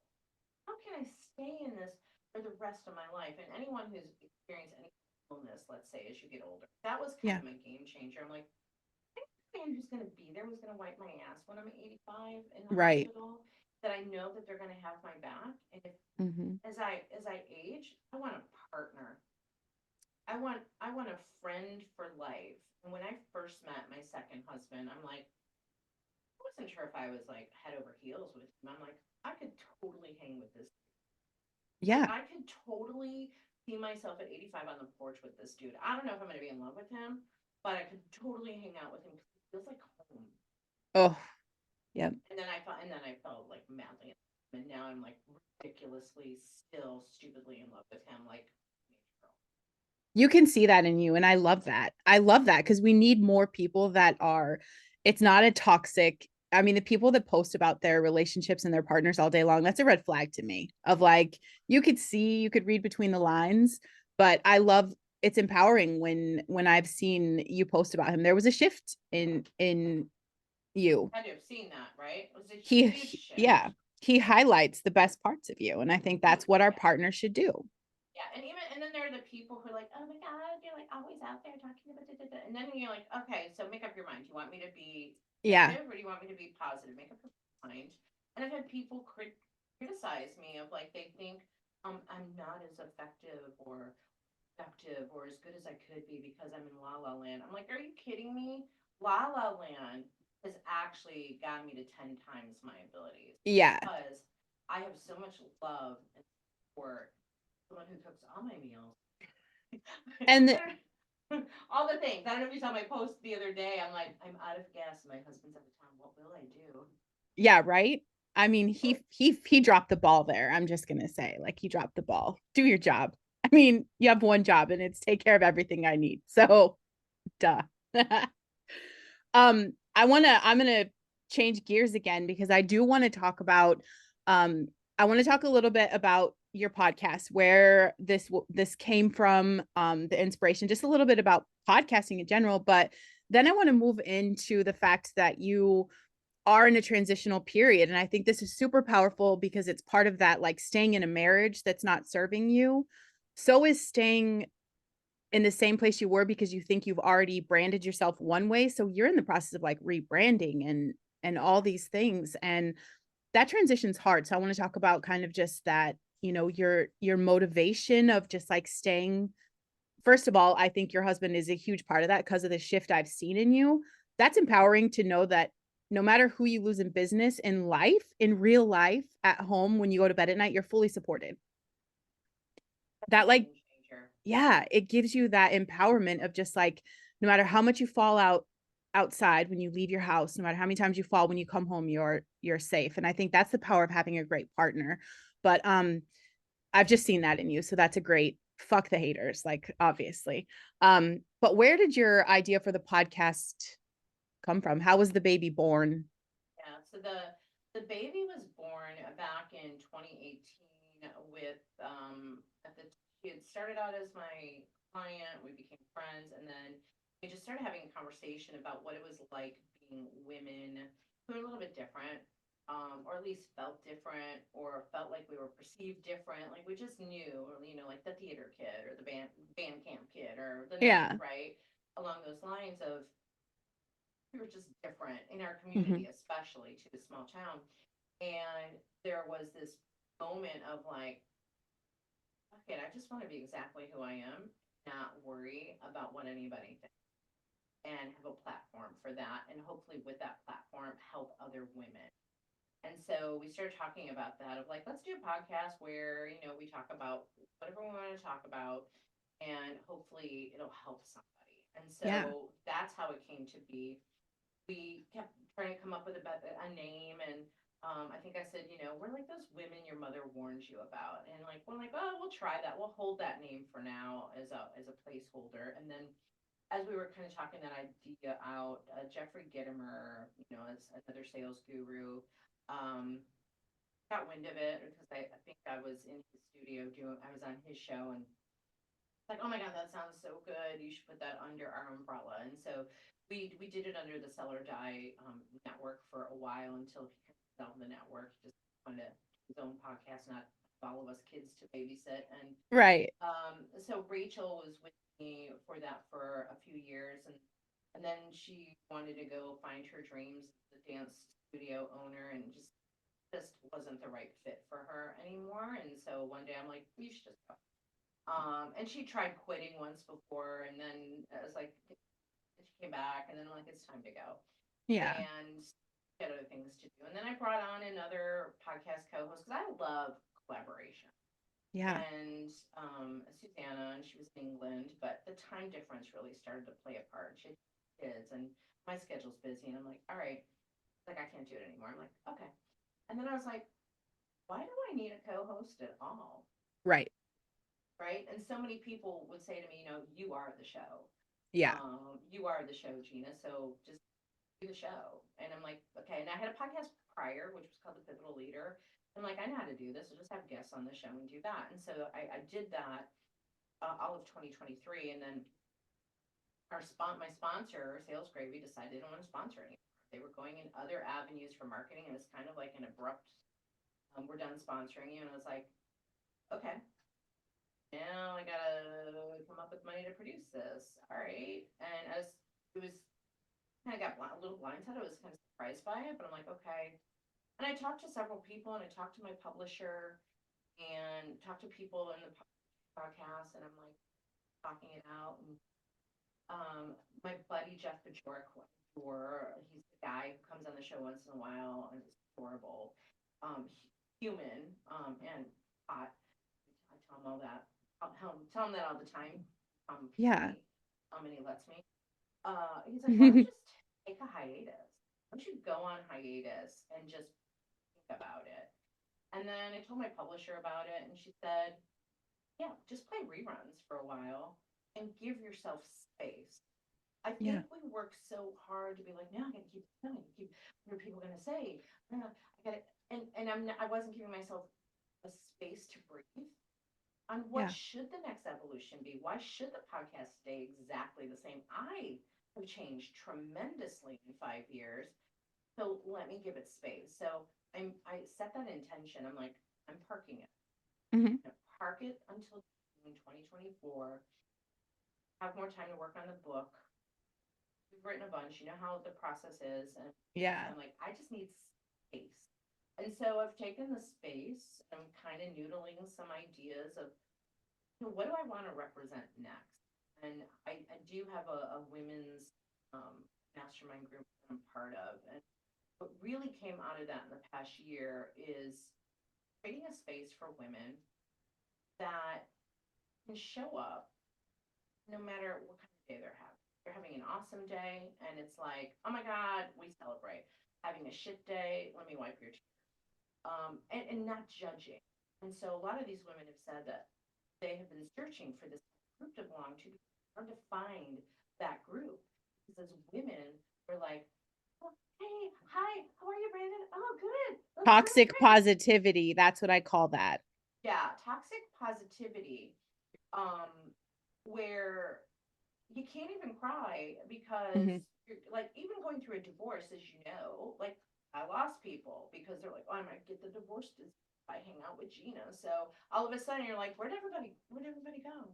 Speaker 2: How can I stay in this for the rest of my life? And anyone who's experienced any illness, let's say, as you get older, that was kind
Speaker 1: Yeah.
Speaker 2: of my game changer. I'm like, man who's going to be there was going to wipe my ass when I'm 85 in the
Speaker 1: Right.
Speaker 2: hospital. that I know that they're going to have my back. And if,
Speaker 1: Mm-hmm.
Speaker 2: as I age, I want a partner. I want a friend for life. And when I first met my second husband, I'm like, I wasn't sure if I was like head over heels with him. I'm like, I could totally hang with this. Like,
Speaker 1: Yeah.
Speaker 2: I could totally see myself at 85 on the porch with this dude. I don't know if I'm going to be in love with him, but I could totally hang out with him because it feels like home.
Speaker 1: Oh, yep.
Speaker 2: And then I felt like madly in love, and now I'm like ridiculously still stupidly in love with him, like
Speaker 1: You can see that in you. And I love that. I love that because we need more people that are, it's not a toxic. I mean, the people that post about their relationships and their partners all day long, that's a red flag to me of like, you could see, you could read between the lines, but I love it's empowering when I've seen you post about him. There was a shift in you.
Speaker 2: I had to have seen that, right? It was a huge
Speaker 1: Yeah,
Speaker 2: shift.
Speaker 1: he highlights the best parts of you. And I think that's what our
Speaker 2: Yeah.
Speaker 1: partner should do.
Speaker 2: Yeah, and then there are the people who are like, oh my god, you're like always out there talking about it, and then you're like, okay, so make up your mind. Do you want me to be
Speaker 1: Yeah.
Speaker 2: negative or do you want me to be positive? Make up your mind. And I've had people criticize me of like they think I'm not as effective or productive or as good as I could be because I'm in La La Land. I'm like, are you kidding me? La La Land has actually gotten me to 10 times my abilities
Speaker 1: Yeah.
Speaker 2: because I have so much love and support. Someone who cooks all my meals.
Speaker 1: And
Speaker 2: All the things. I don't know if you saw my post the other day. I'm like, I'm out of gas. My husband's out of town. What will I do?
Speaker 1: yeah, right. I mean, he dropped the ball there. I'm just gonna say, like, he dropped the ball. Do your job. I mean, you have one job, and it's take care of everything I need. So, duh. I'm gonna change gears again because I do want to talk about. I want to talk a little bit about your podcast, where this came from, the inspiration, just a little bit about podcasting in general, but then I want to move into the fact that you are in a transitional period. And I think this is super powerful because it's part of that, like staying in a marriage that's not serving you. So is staying in the same place you were because you think you've already branded yourself one way. So you're in the process of like rebranding and all these things. And that transition's hard. So I want to talk about kind of just that, your motivation of just like staying. First of all, I think your husband is a huge part of that because of the shift I've seen in you. That's empowering to know that no matter who you lose in business, in life, in real life, at home, when you go to bed at night, you're fully supported.
Speaker 2: That's a
Speaker 1: That, like,
Speaker 2: game changer.
Speaker 1: yeah, it gives you that empowerment of just like, no matter how much you fall outside when you leave your house, no matter how many times you fall when you come home, you're safe. And I think that's the power of having a great partner. But I've just seen that in you. So that's a great fuck the haters, like, obviously. But where did your idea for the podcast come from? How was the baby born?
Speaker 2: Yeah. So the baby was born back in 2018 with at the he had started out as my client. We became friends, and then we just started having a conversation about what it was like being women who are a little bit different. Or at least felt different, or felt like we were perceived different. Like we just knew, or, like the theater kid, or the band camp kid, or the nurse,
Speaker 1: Yeah.
Speaker 2: right? Along those lines of we were just different in our
Speaker 1: Mm-hmm.
Speaker 2: community, especially to a small town. And there was this moment of like, okay, I just want to be exactly who I am, not worry about what anybody thinks, and have a platform for that. And hopefully, with that platform, help other women. And so we started talking about that of like, let's do a podcast where, we talk about whatever we want to talk about, and hopefully it'll help somebody. And
Speaker 1: Yeah.
Speaker 2: so that's how it came to be. We kept trying to come up with a name, and I think I said, we're like those women your mother warned you about, and like we're like, oh, we'll try that. We'll hold that name for now as a placeholder, and then as we were kind of talking that idea out, Jeffrey Gittimer, as another sales guru, um, got wind of it because I think I was in his studio I was on his show, and like, oh my God, that sounds so good. You should put that under our umbrella. And so we did it under the Sell or Die network for a while until he could sell the network. He just wanted to his own podcast, not all of us kids to babysit. And
Speaker 1: Right.
Speaker 2: so Rachel was with me for that for a few years, and then she wanted to go find her dreams as a dance studio owner, and just just wasn't the right fit for her anymore. And so one day I'm like, you should just go. And she tried quitting once before, and then I was like, she came back, and then I'm like, it's time to go.
Speaker 1: Yeah.
Speaker 2: And she had other things to do. And then I brought on another podcast co-host because I love collaboration.
Speaker 1: Yeah.
Speaker 2: And Susanna, and she was in England, but the time difference really started to play a part. She had kids, and my schedule's busy, and I'm like, all right, like I can't do it anymore. I'm like, okay. And then I was like, why do I need a co-host at all?
Speaker 1: Right.
Speaker 2: Right. And so many people would say to me, you are the show.
Speaker 1: Yeah.
Speaker 2: You are the show, Gina. So just do the show. And I'm like, okay. And I had a podcast prior, which was called The Pivotal Leader. I'm like, I know how to do this. I'll just have guests on the show and do that. And so I did that all of 2023. And then my sponsor, Sales Gravy, decided they don't want to sponsor anymore. They were going in other avenues for marketing. And it's kind of like an abrupt, we're done sponsoring you. And I was like, okay, now I gotta come up with money to produce this. All right. And as it was kind of got a little blindsided, I was kind of surprised by it, but I'm like, okay. And I talked to several people, and I talked to my publisher and talked to people in the podcast, and I'm like talking it out. And my buddy Jeff Bajorek, he's the guy who comes on the show once in a while, and it's horrible. Human, and hot. I tell him all that. I'll tell him that all the time.
Speaker 1: Yeah.
Speaker 2: And he lets me. He's like, why don't you just take a hiatus? Why don't you go on hiatus and just think about it? And then I told my publisher about it, and she said, yeah, just play reruns for a while and give yourself space. I think we work so hard to be like, no, I gotta keep going. What are people gonna say? I gotta, and I wasn't giving myself a space to breathe on what should the next evolution be. Why should the podcast stay exactly the same? I have changed tremendously in 5 years, so let me give it space. So I set that intention. I'm like, I'm parking it.
Speaker 1: Mm-hmm.
Speaker 2: Park it until 2024. Have more time to work on the book. We've written a bunch. You know how the process is, and I'm like, I just need space. And so I've taken the space. I'm kind of noodling some ideas of, what do I want to represent next? And I do have a women's mastermind group that I'm part of. And what really came out of that in the past year is creating a space for women that can show up no matter what kind of day they're having. They're having an awesome day, and it's like, oh my God, we celebrate. Having a shit day, let me wipe your tears. And not judging. And so a lot of these women have said that they have been searching for this group to belong to. It's hard to find that group. Because as women, we're like, oh, hey, hi, how are you, Brandon? Oh, good.
Speaker 1: Toxic positivity. That's what I call that.
Speaker 2: Yeah, toxic positivity. Where you can't even cry because you're like, even going through a divorce, as you know, like I lost people because they're like, oh, I might get the divorce if I hang out with Gina. So all of a sudden you're like, where'd everybody go?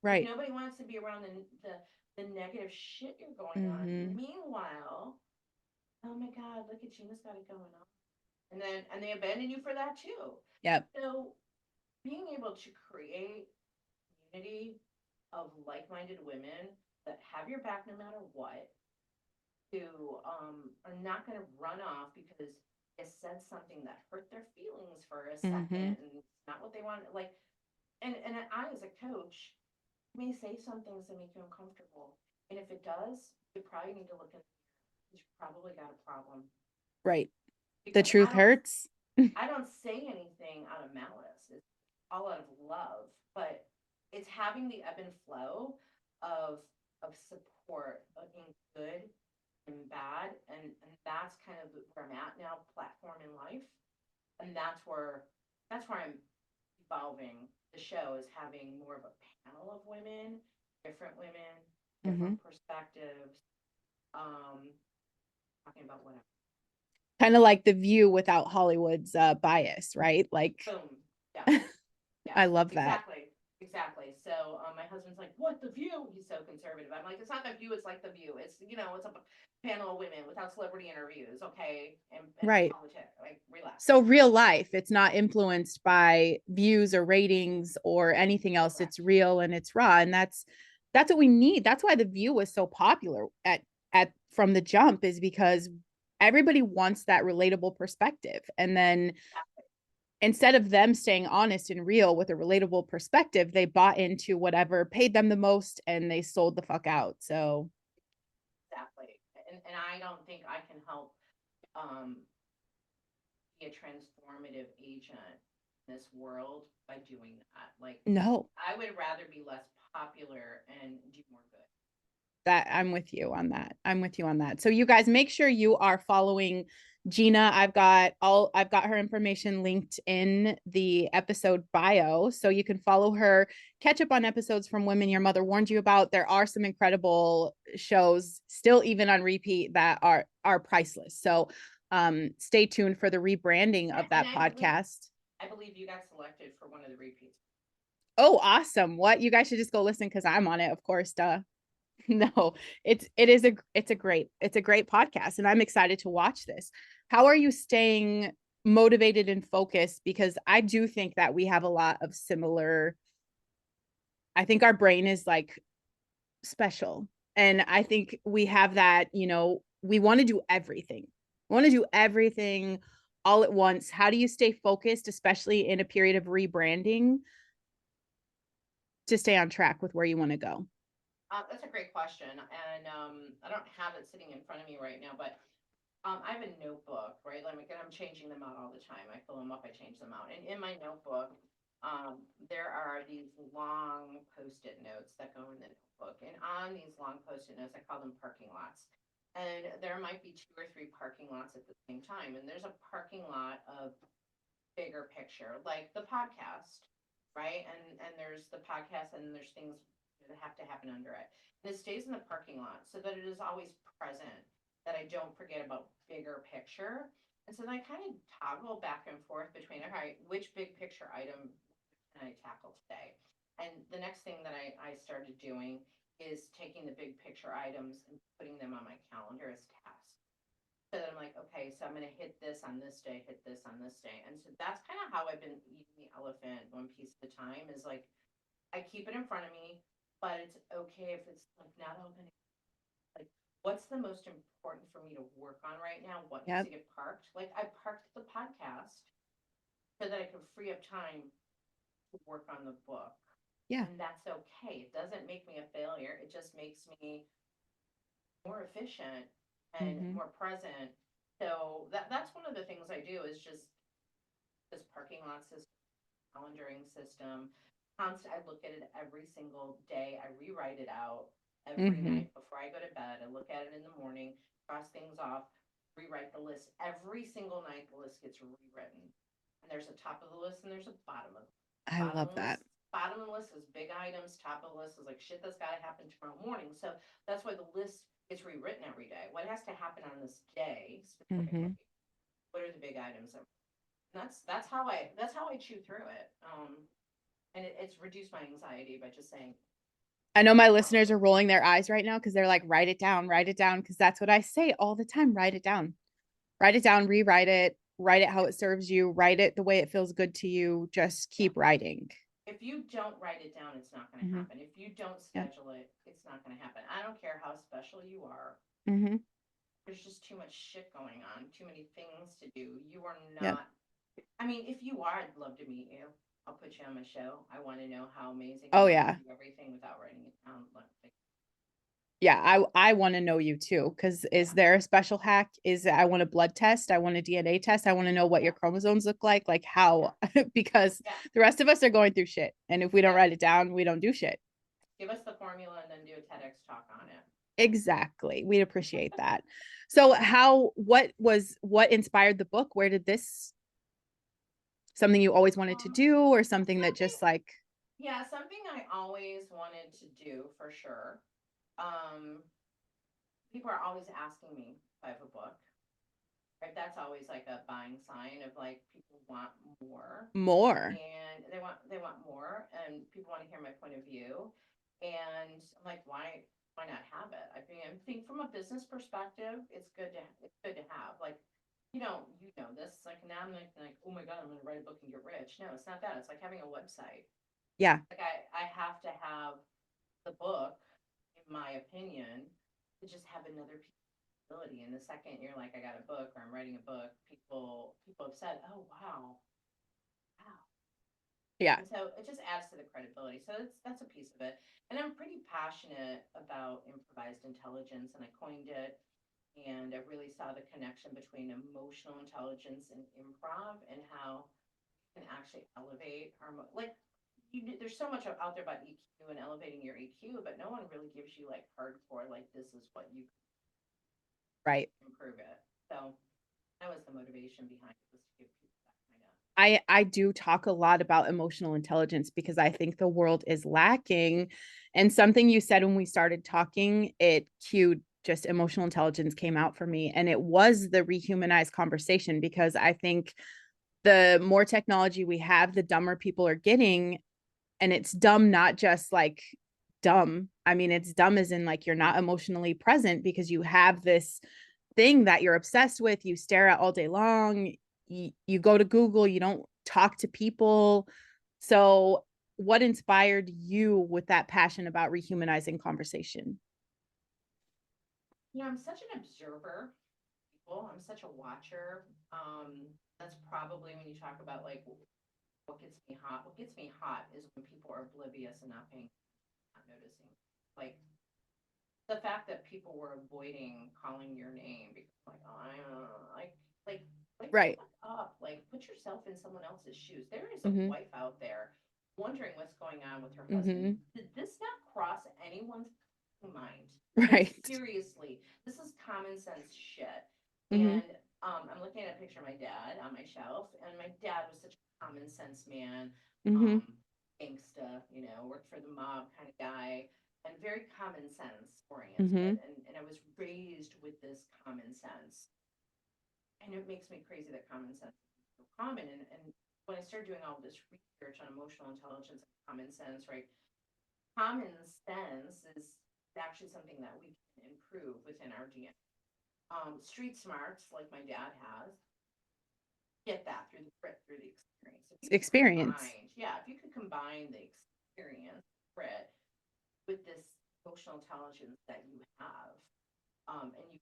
Speaker 1: Right.
Speaker 2: Like, nobody wants to be around the negative shit you're going on. Meanwhile, oh my God, look at Gina's got it going on. And they abandon you for that too.
Speaker 1: Yep.
Speaker 2: So being able to create community of like-minded women that have your back no matter what, who are not going to run off because they said something that hurt their feelings for a second, and it's not what they want. Like, and I, as a coach, may say some things that make you uncomfortable, and if it does, you probably need to look at. You probably got a problem.
Speaker 1: Right. Because the truth hurts.
Speaker 2: I don't say anything out of malice. It's all out of love, but it's having the ebb and flow of support, of being good and bad, and that's kind of where I'm at now, platform in life, and that's where I'm evolving. The show is having more of a panel of women, different perspectives, talking about whatever.
Speaker 1: Kind of like The View without Hollywood's bias, right? Like,
Speaker 2: boom. Yeah.
Speaker 1: I love that.
Speaker 2: exactly. So my husband's like, "What, the View?" He's so conservative. I'm like, "It's not the View. It's like the View. It's it's a panel of women without celebrity interviews, okay, and
Speaker 1: Right.
Speaker 2: politics. Like, relax."
Speaker 1: So real life, it's not influenced by views or ratings or anything else.
Speaker 2: Correct.
Speaker 1: It's real and it's raw. And that's what we need. That's why The View was so popular at from the jump, is because everybody wants that relatable perspective. And then instead of them staying honest and real with a relatable perspective, they bought into whatever paid them the most and they sold the fuck out. So
Speaker 2: Exactly. And I don't think I can help um, be a transformative agent in this world by doing that. Like,
Speaker 1: no,
Speaker 2: I would rather be less popular and do more good.
Speaker 1: that I'm with you on that. I'm with you on that. So you guys make sure you are following Gina. I've got her information linked in the episode bio, so you can follow her, catch up on episodes from Women Your Mother Warned You About. There are some incredible shows still even on repeat that are priceless. So stay tuned for the rebranding of
Speaker 2: And
Speaker 1: that podcast.
Speaker 2: I believe you got selected for one of the repeats.
Speaker 1: Oh, awesome. What? You guys should just go listen because I'm on it, of course, duh. No, it's a great podcast, and I'm excited to watch this. How are you staying motivated and focused? Because I do think that we have a lot of similar. I think our brain is like special, and I think we have that. We want to do everything. We want to do everything all at once. How do you stay focused, especially in a period of rebranding, to stay on track with where you want to go?
Speaker 2: That's a great question, and I don't have it sitting in front of me right now, but I have a notebook, right? Like, and I'm changing them out all the time. I fill them up, I change them out, and in my notebook, there are these long post-it notes that go in the notebook, and on these long post-it notes, I call them parking lots. And there might be two or three parking lots at the same time, and there's a parking lot of bigger picture, like the podcast, right? And there's the podcast, and there's things that have to happen under it. And it stays in the parking lot so that it is always present, that I don't forget about bigger picture. And so then I kind of toggle back and forth between, all right, which big picture item can I tackle today? And the next thing that I started doing is taking the big picture items and putting them on my calendar as tasks. So that I'm like, okay, so I'm going to hit this on this day, hit this on this day. And so that's kind of how I've been eating the elephant one piece at a time, is like, I keep it in front of me, but it's okay if it's like not all going to, like, what's the most important for me to work on right now? What needs
Speaker 1: Yep.
Speaker 2: to get parked? Like, I parked the podcast so that I can free up time to work on the book.
Speaker 1: Yeah.
Speaker 2: And that's okay. It doesn't make me a failure. It just makes me more efficient and
Speaker 1: Mm-hmm.
Speaker 2: more present. So that's one of the things I do, is just this parking lot system, calendaring system. Constant. I look at it every single day. I rewrite it out every
Speaker 1: Mm-hmm.
Speaker 2: night before I go to bed. I look at it in the morning, cross things off, rewrite the list every single night. The list gets rewritten, and there's a top of the list and there's a bottom of the
Speaker 1: I
Speaker 2: bottom
Speaker 1: love
Speaker 2: of the
Speaker 1: that.
Speaker 2: list. Bottom of the list is big items. Top of the list is like shit that's got to happen tomorrow morning. So that's why the list gets rewritten every day. What has to happen on this day
Speaker 1: Mm-hmm.
Speaker 2: specifically? What are the big items? And that's how I chew through it. And it's reduced my anxiety by just saying,
Speaker 1: I know my listeners are rolling their eyes right now because they're like, write it down, because that's what I say all the time. Write it down, rewrite it, write it how it serves you, write it the way it feels good to you. Just
Speaker 2: yeah,
Speaker 1: keep writing.
Speaker 2: if you don't write it down, it's not going to
Speaker 1: Mm-hmm.
Speaker 2: happen. If you don't
Speaker 1: Yeah.
Speaker 2: schedule it, it's not going to happen. I don't care how special you are.
Speaker 1: Mm-hmm.
Speaker 2: There's just too much shit going on, too many things to do. You are
Speaker 1: Yep.
Speaker 2: not, I mean, if you are, I'd love to meet you. I'll put you on my show. I want to know how amazing
Speaker 1: Oh
Speaker 2: you are to
Speaker 1: yeah.
Speaker 2: do everything without writing it down. Like,
Speaker 1: Yeah. I want to know you too. Because is
Speaker 2: yeah,
Speaker 1: there a special hack? Is I want a blood test? I want a DNA test. I want to know what
Speaker 2: yeah,
Speaker 1: your chromosomes look like
Speaker 2: yeah,
Speaker 1: how, because
Speaker 2: yeah,
Speaker 1: the rest of us are going through shit. And if we don't
Speaker 2: yeah.
Speaker 1: write it down, we don't do shit.
Speaker 2: Give us the formula and then do a TEDx talk on it.
Speaker 1: Exactly. We'd appreciate that. So what inspired the book? Where did this, something you always wanted to
Speaker 2: Um,
Speaker 1: do or something that
Speaker 2: something,
Speaker 1: just like,
Speaker 2: yeah, something I always wanted to do for sure. Um, People are always asking me if I have a book. right? That's always like a buying sign of like people want more.
Speaker 1: More.
Speaker 2: And they want more, and people want to hear my point of view. And I'm like, why not have it? I mean, I think from a business perspective, it's good to have. Like, you know this. Like now I'm like, oh my God, I'm gonna write a book and get rich. No, it's not that. It's like having a website.
Speaker 1: Yeah.
Speaker 2: Like I have to have the book, in my opinion, to just have another piece of ability. And the second you're like, I got a book or I'm writing a book, people have said, oh wow, wow.
Speaker 1: Yeah.
Speaker 2: And so it just adds to the credibility. So that's a piece of it. And I'm pretty passionate about improvised intelligence, and I coined it. And I really saw the connection between emotional intelligence and improv, and how you can actually elevate our like. There's so much out there about EQ and elevating your EQ, but no one really gives you like hardcore, like this is what you
Speaker 1: Right.
Speaker 2: improve it. So that was the motivation behind it, was to give people that kind of.
Speaker 1: I do talk a lot about emotional intelligence because I think the world is lacking. And something you said when we started talking, it cued just emotional intelligence came out for me. And it was the rehumanized conversation, because I think the more technology we have, the dumber people are getting. And it's dumb, not just like dumb. I mean, it's dumb as in like you're not emotionally present because you have this thing that you're obsessed with, you stare at all day long, you go to Google, you don't talk to people. So what inspired you with that passion about rehumanizing conversation?
Speaker 2: I'm such an observer. People, I'm such a watcher. That's probably when you talk about like what gets me hot. What gets me hot is when people are oblivious and not noticing. Like the fact that people were avoiding calling your name because like, oh, I don't know, like wake the
Speaker 1: Right.
Speaker 2: fuck up. Like put yourself in someone else's shoes. There is a
Speaker 1: Mm-hmm.
Speaker 2: wife out there wondering what's going on with her husband.
Speaker 1: Mm-hmm.
Speaker 2: Did this not cross anyone's mind? Like
Speaker 1: Right.
Speaker 2: seriously, this is common sense shit.
Speaker 1: Mm-hmm.
Speaker 2: And I'm looking at a picture of my dad on my shelf, and my dad was such a common sense man,
Speaker 1: Mm-hmm.
Speaker 2: gangsta, worked for the mob kind of guy, and very common sense
Speaker 1: Mm-hmm.
Speaker 2: oriented. And I was raised with this common sense. And it makes me crazy that common sense is so common. And when I started doing all this research on emotional intelligence and common sense, right? Common sense is actually something that we can improve within our DNA. Street smarts, like my dad has, get that through the grit, through the experience. If you could
Speaker 1: Experience.
Speaker 2: combine, yeah, if you could combine the experience, grit, with this emotional intelligence that you have, and you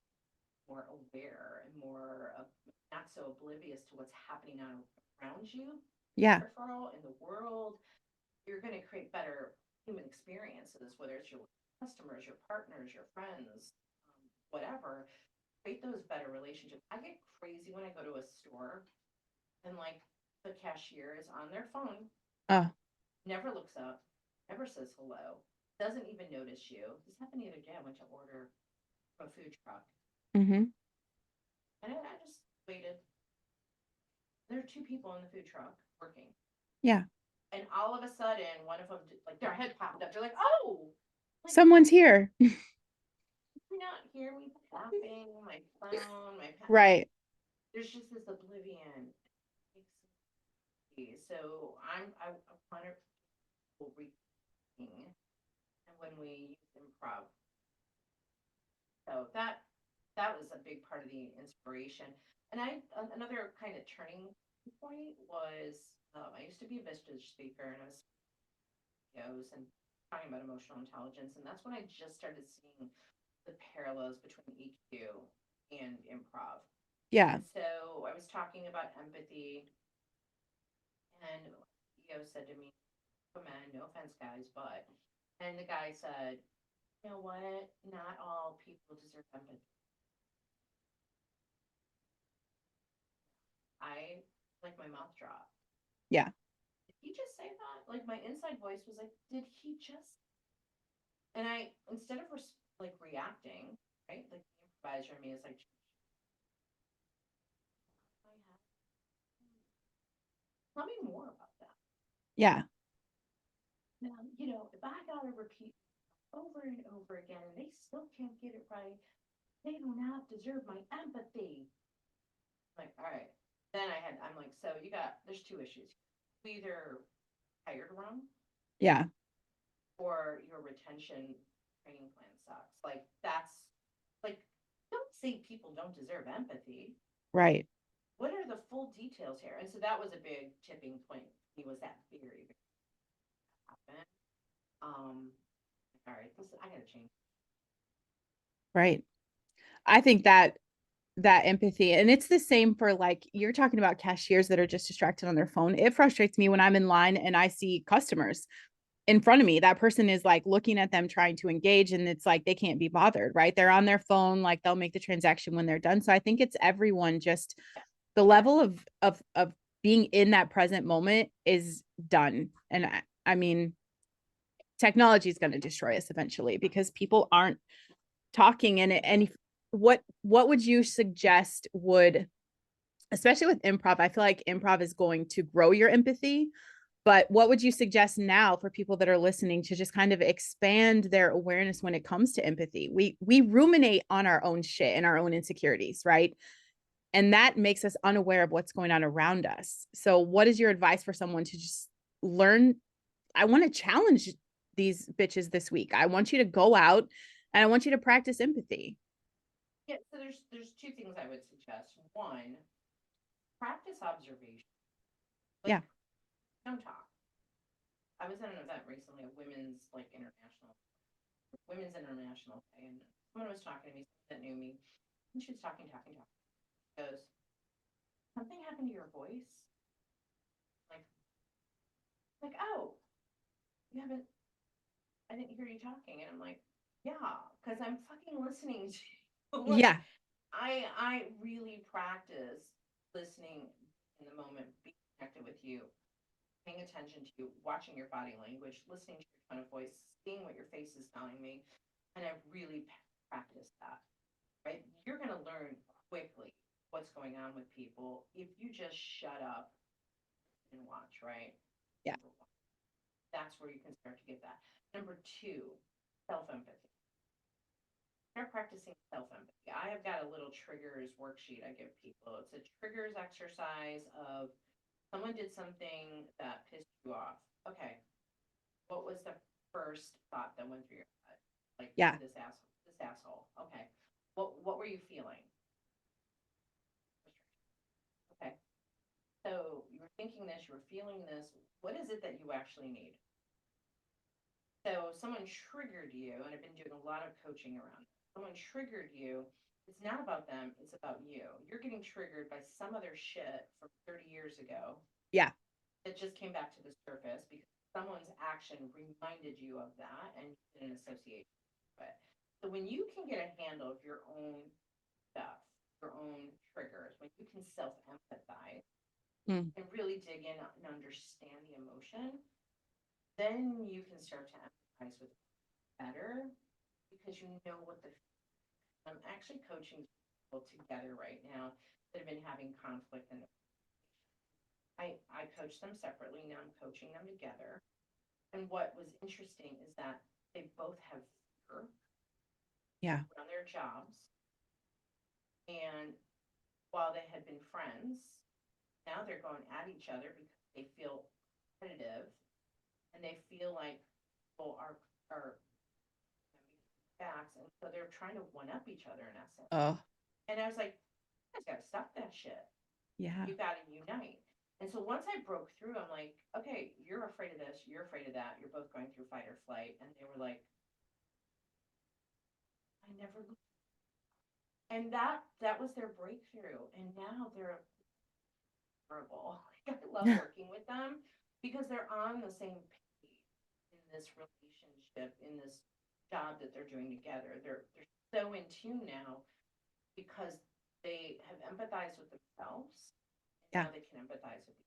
Speaker 2: more aware and more not so oblivious to what's happening around you,
Speaker 1: Yeah.
Speaker 2: peripheral in the world, you're going to create better human experiences, whether it's your customers, your partners, your friends, whatever. Create those better relationships. I get crazy when I go to a store and like the cashier is on their phone,
Speaker 1: Oh.
Speaker 2: never looks up, never says hello, doesn't even notice you. This happened the other day. I went to order from a food truck,
Speaker 1: Mm-hmm.
Speaker 2: and I just waited. There are two people in the food truck working,
Speaker 1: Yeah.
Speaker 2: and all of a sudden, one of them, like their head popped up. They're like, "Oh, like
Speaker 1: Someone's here.
Speaker 2: did you not hear me tapping my phone, like
Speaker 1: Right.
Speaker 2: there's just this oblivion." So I want to reading, and when we use improv, so that was a big part of the inspiration. And another kind of turning point was, I used to be a vintage speaker, and I was videos and talking about emotional intelligence, and that's when I just started seeing the parallels between EQ and improv.
Speaker 1: Yeah.
Speaker 2: And so I was talking about empathy, and CEO said to me, "Oh man, no offense, guys, but," and the guy said, "You know what? Not all people deserve empathy." I like my mouth dropped.
Speaker 1: Yeah.
Speaker 2: Did he just say that? Like my inside voice was like, did he just? And I, instead of like reacting, right? Like the improviser in me is like, tell me more about that.
Speaker 1: Yeah.
Speaker 2: Now, if I gotta repeat over and over again and they still can't get it right, they do not deserve my empathy. So there's two issues. You either hired wrong
Speaker 1: Yeah.
Speaker 2: or your retention training plan sucks. Like don't say people don't deserve empathy.
Speaker 1: Right.
Speaker 2: What are the full details here? And so that was a big tipping point. He was that very, very happen. All right, I gotta change.
Speaker 1: Right. I think that empathy, and it's the same for, like, you're talking about cashiers that are just distracted on their phone. It frustrates me when I'm in line and I see customers in front of me. That person is like looking at them trying to engage, and it's like they can't be bothered, right? They're on their phone, like they'll make the transaction when they're done. So I think it's everyone, just the level of being in that present moment is done. And I mean, technology is going to destroy us eventually because people aren't talking. And what would you suggest would, especially with improv, I feel like improv is going to grow your empathy, but what would you suggest now for people that are listening to just kind of expand their awareness when it comes to empathy? We ruminate on our own shit and our own insecurities, right? And that makes us unaware of what's going on around us. So what is your advice for someone to just learn? I want to challenge these bitches this week. I want you to go out and I want you to practice empathy.
Speaker 2: Yeah, so there's two things I would suggest. One, practice observation. Like,
Speaker 1: Yeah.
Speaker 2: don't talk. I was at an event recently, a women's international day, and someone was talking to me that knew me, and she was talking. She goes, something happened to your voice? Like, oh, you haven't, I didn't hear you talking. And I'm like, yeah, because I'm fucking listening to you. Like,
Speaker 1: Yeah.
Speaker 2: I really practice listening in the moment, being connected with you, paying attention to you, watching your body language, listening to your tone of voice, seeing what your face is telling me. And I've really practiced that, right? You're going to learn quickly what's going on with people if you just shut up and watch, right?
Speaker 1: Yeah.
Speaker 2: That's where you can start to get that. Number two, self-empathy. Start practicing self-empathy. I have got a little triggers worksheet I give people. It's a triggers exercise of someone did something that pissed you off. Okay, what was the first thought that went through your head? Like,
Speaker 1: Yeah.
Speaker 2: this asshole. Okay, what were you feeling? Okay, so you were thinking this, you were feeling this. What is it that you actually need? So someone triggered you, and I've been doing a lot of coaching around this. Someone triggered you. It's not about them, it's about you. You're getting triggered by some other shit from 30 years ago.
Speaker 1: Yeah.
Speaker 2: It just came back to the surface because someone's action reminded you of that and you did an association with it. So when you can get a handle of your own stuff, your own triggers, when you can self-empathize and really dig in and understand the emotion, then you can start to empathize with better because you know what the. I'm actually coaching people together right now that have been having conflict, and I coach them separately. Now I'm coaching them together. And what was interesting is that they both have fear
Speaker 1: Yeah.
Speaker 2: on their jobs. And while they had been friends, now they're going at each other because they feel competitive and they feel like people are backs, and so they're trying to one up each other in essence.
Speaker 1: Oh.
Speaker 2: And I was like, you guys gotta stop that shit.
Speaker 1: Yeah.
Speaker 2: You gotta unite. And so once I broke through, I'm like, okay, you're afraid of this, you're afraid of that, you're both going through fight or flight. And they were like, I never looked. And that was their breakthrough. And now they're horrible. I love working with them because they're on the same page in this relationship, in this job that they're doing together. They're so in tune now because they have empathized with themselves and
Speaker 1: Yeah.
Speaker 2: now they can empathize with you.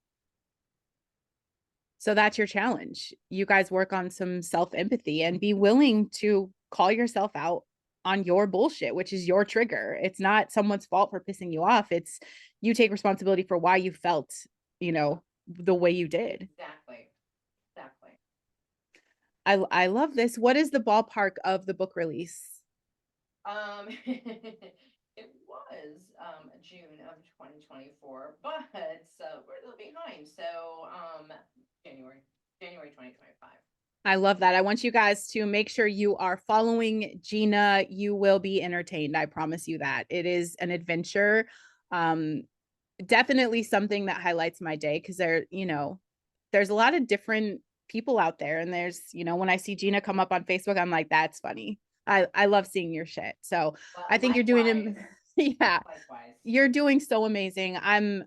Speaker 1: So that's your challenge. You guys work on some self-empathy and be willing to call yourself out on your bullshit, which is your trigger. It's not someone's fault for pissing you off. It's you take responsibility for why you felt, the way you did.
Speaker 2: Exactly. Exactly.
Speaker 1: I love this. What is the ballpark of the book release?
Speaker 2: It was June of 2024, but we're
Speaker 1: I love that. I want you guys to make sure you are following Gina. You will be entertained. I promise you that. It is an adventure. Um, Definitely something that highlights my day because there's a lot of different people out there. And when I see Gina come up on Facebook, I'm like, that's funny. I love seeing your shit. So
Speaker 2: Well,
Speaker 1: I think you're doing
Speaker 2: likewise,
Speaker 1: yeah,
Speaker 2: likewise.
Speaker 1: you're doing so amazing. I'm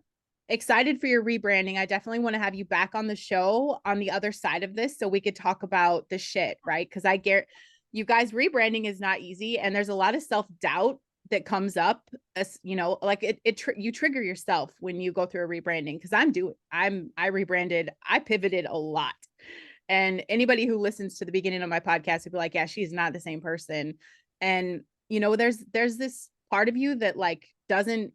Speaker 1: excited for your rebranding. I definitely want to have you back on the show on the other side of this so we could talk about the shit, right? Because I get you guys, rebranding is not easy and there's a lot of self-doubt that comes up as like you trigger yourself when you go through a rebranding because I rebranded, I pivoted a lot. And anybody who listens to the beginning of my podcast would be like, yeah, she's not the same person. And there's this part of you that like doesn't,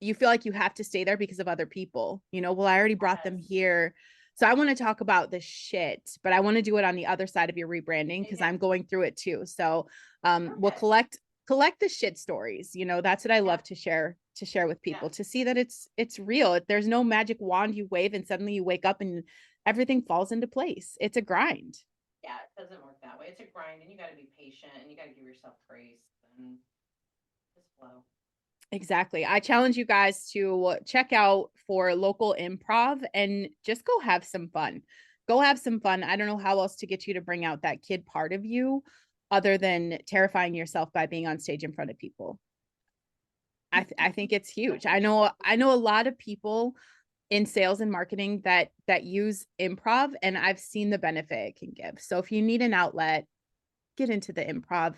Speaker 1: you feel like you have to stay there because of other people. Well, I already brought them
Speaker 2: Yes.
Speaker 1: here. So I want to talk about the shit, but I want to do it on the other side of your rebranding because
Speaker 2: Yeah.
Speaker 1: I'm going through it too. So we'll
Speaker 2: Perfect.
Speaker 1: collect the shit stories. That's what I
Speaker 2: Yeah.
Speaker 1: love to share with
Speaker 2: Yeah.
Speaker 1: people, to see that it's real. There's no magic wand you wave and suddenly you wake up and everything falls into place. It's a grind.
Speaker 2: Yeah. It doesn't work that way. It's a grind, and you got to be patient, and you got to give yourself grace and just flow.
Speaker 1: Exactly. I challenge you guys to check out for local improv and just go have some fun. Go have some fun. I don't know how else to get you to bring out that kid part of you other than terrifying yourself by being on stage in front of people. I think it's huge. I know a lot of people in sales and marketing that use improv, and I've seen the benefit it can give. So if you need an outlet, get into the improv.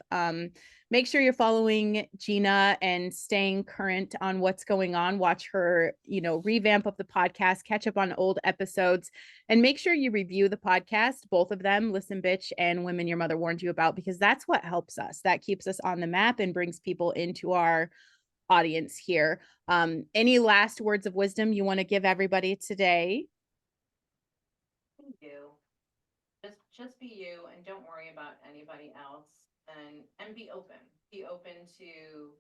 Speaker 1: Make sure you're following Gina and staying current on what's going on. Watch her, revamp of the podcast, catch up on old episodes, and make sure you review the podcast, both of them, Listen Bitch and Women Your Mother Warned You About, because that's what helps us. That keeps us on the map and brings people into our audience here. Any last words of wisdom you want to give everybody today?
Speaker 2: Thank you. Just be you, and don't worry about anybody else, and be open. Be open to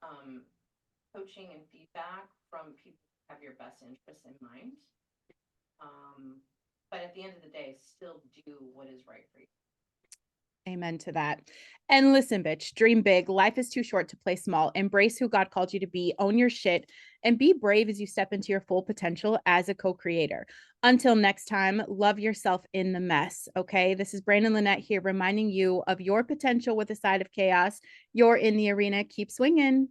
Speaker 2: um, coaching and feedback from people who have your best interests in mind. Um, but at the end of the day, still do what is right for you.
Speaker 1: Amen to that. And listen, bitch, dream big. Life is too short to play small. Embrace who God called you to be, own your shit, and be brave as you step into your full potential as a co-creator. Until next time, love yourself in the mess. Okay. This is Brandon Lynette here, reminding you of your potential with a side of chaos. You're in the arena. Keep swinging.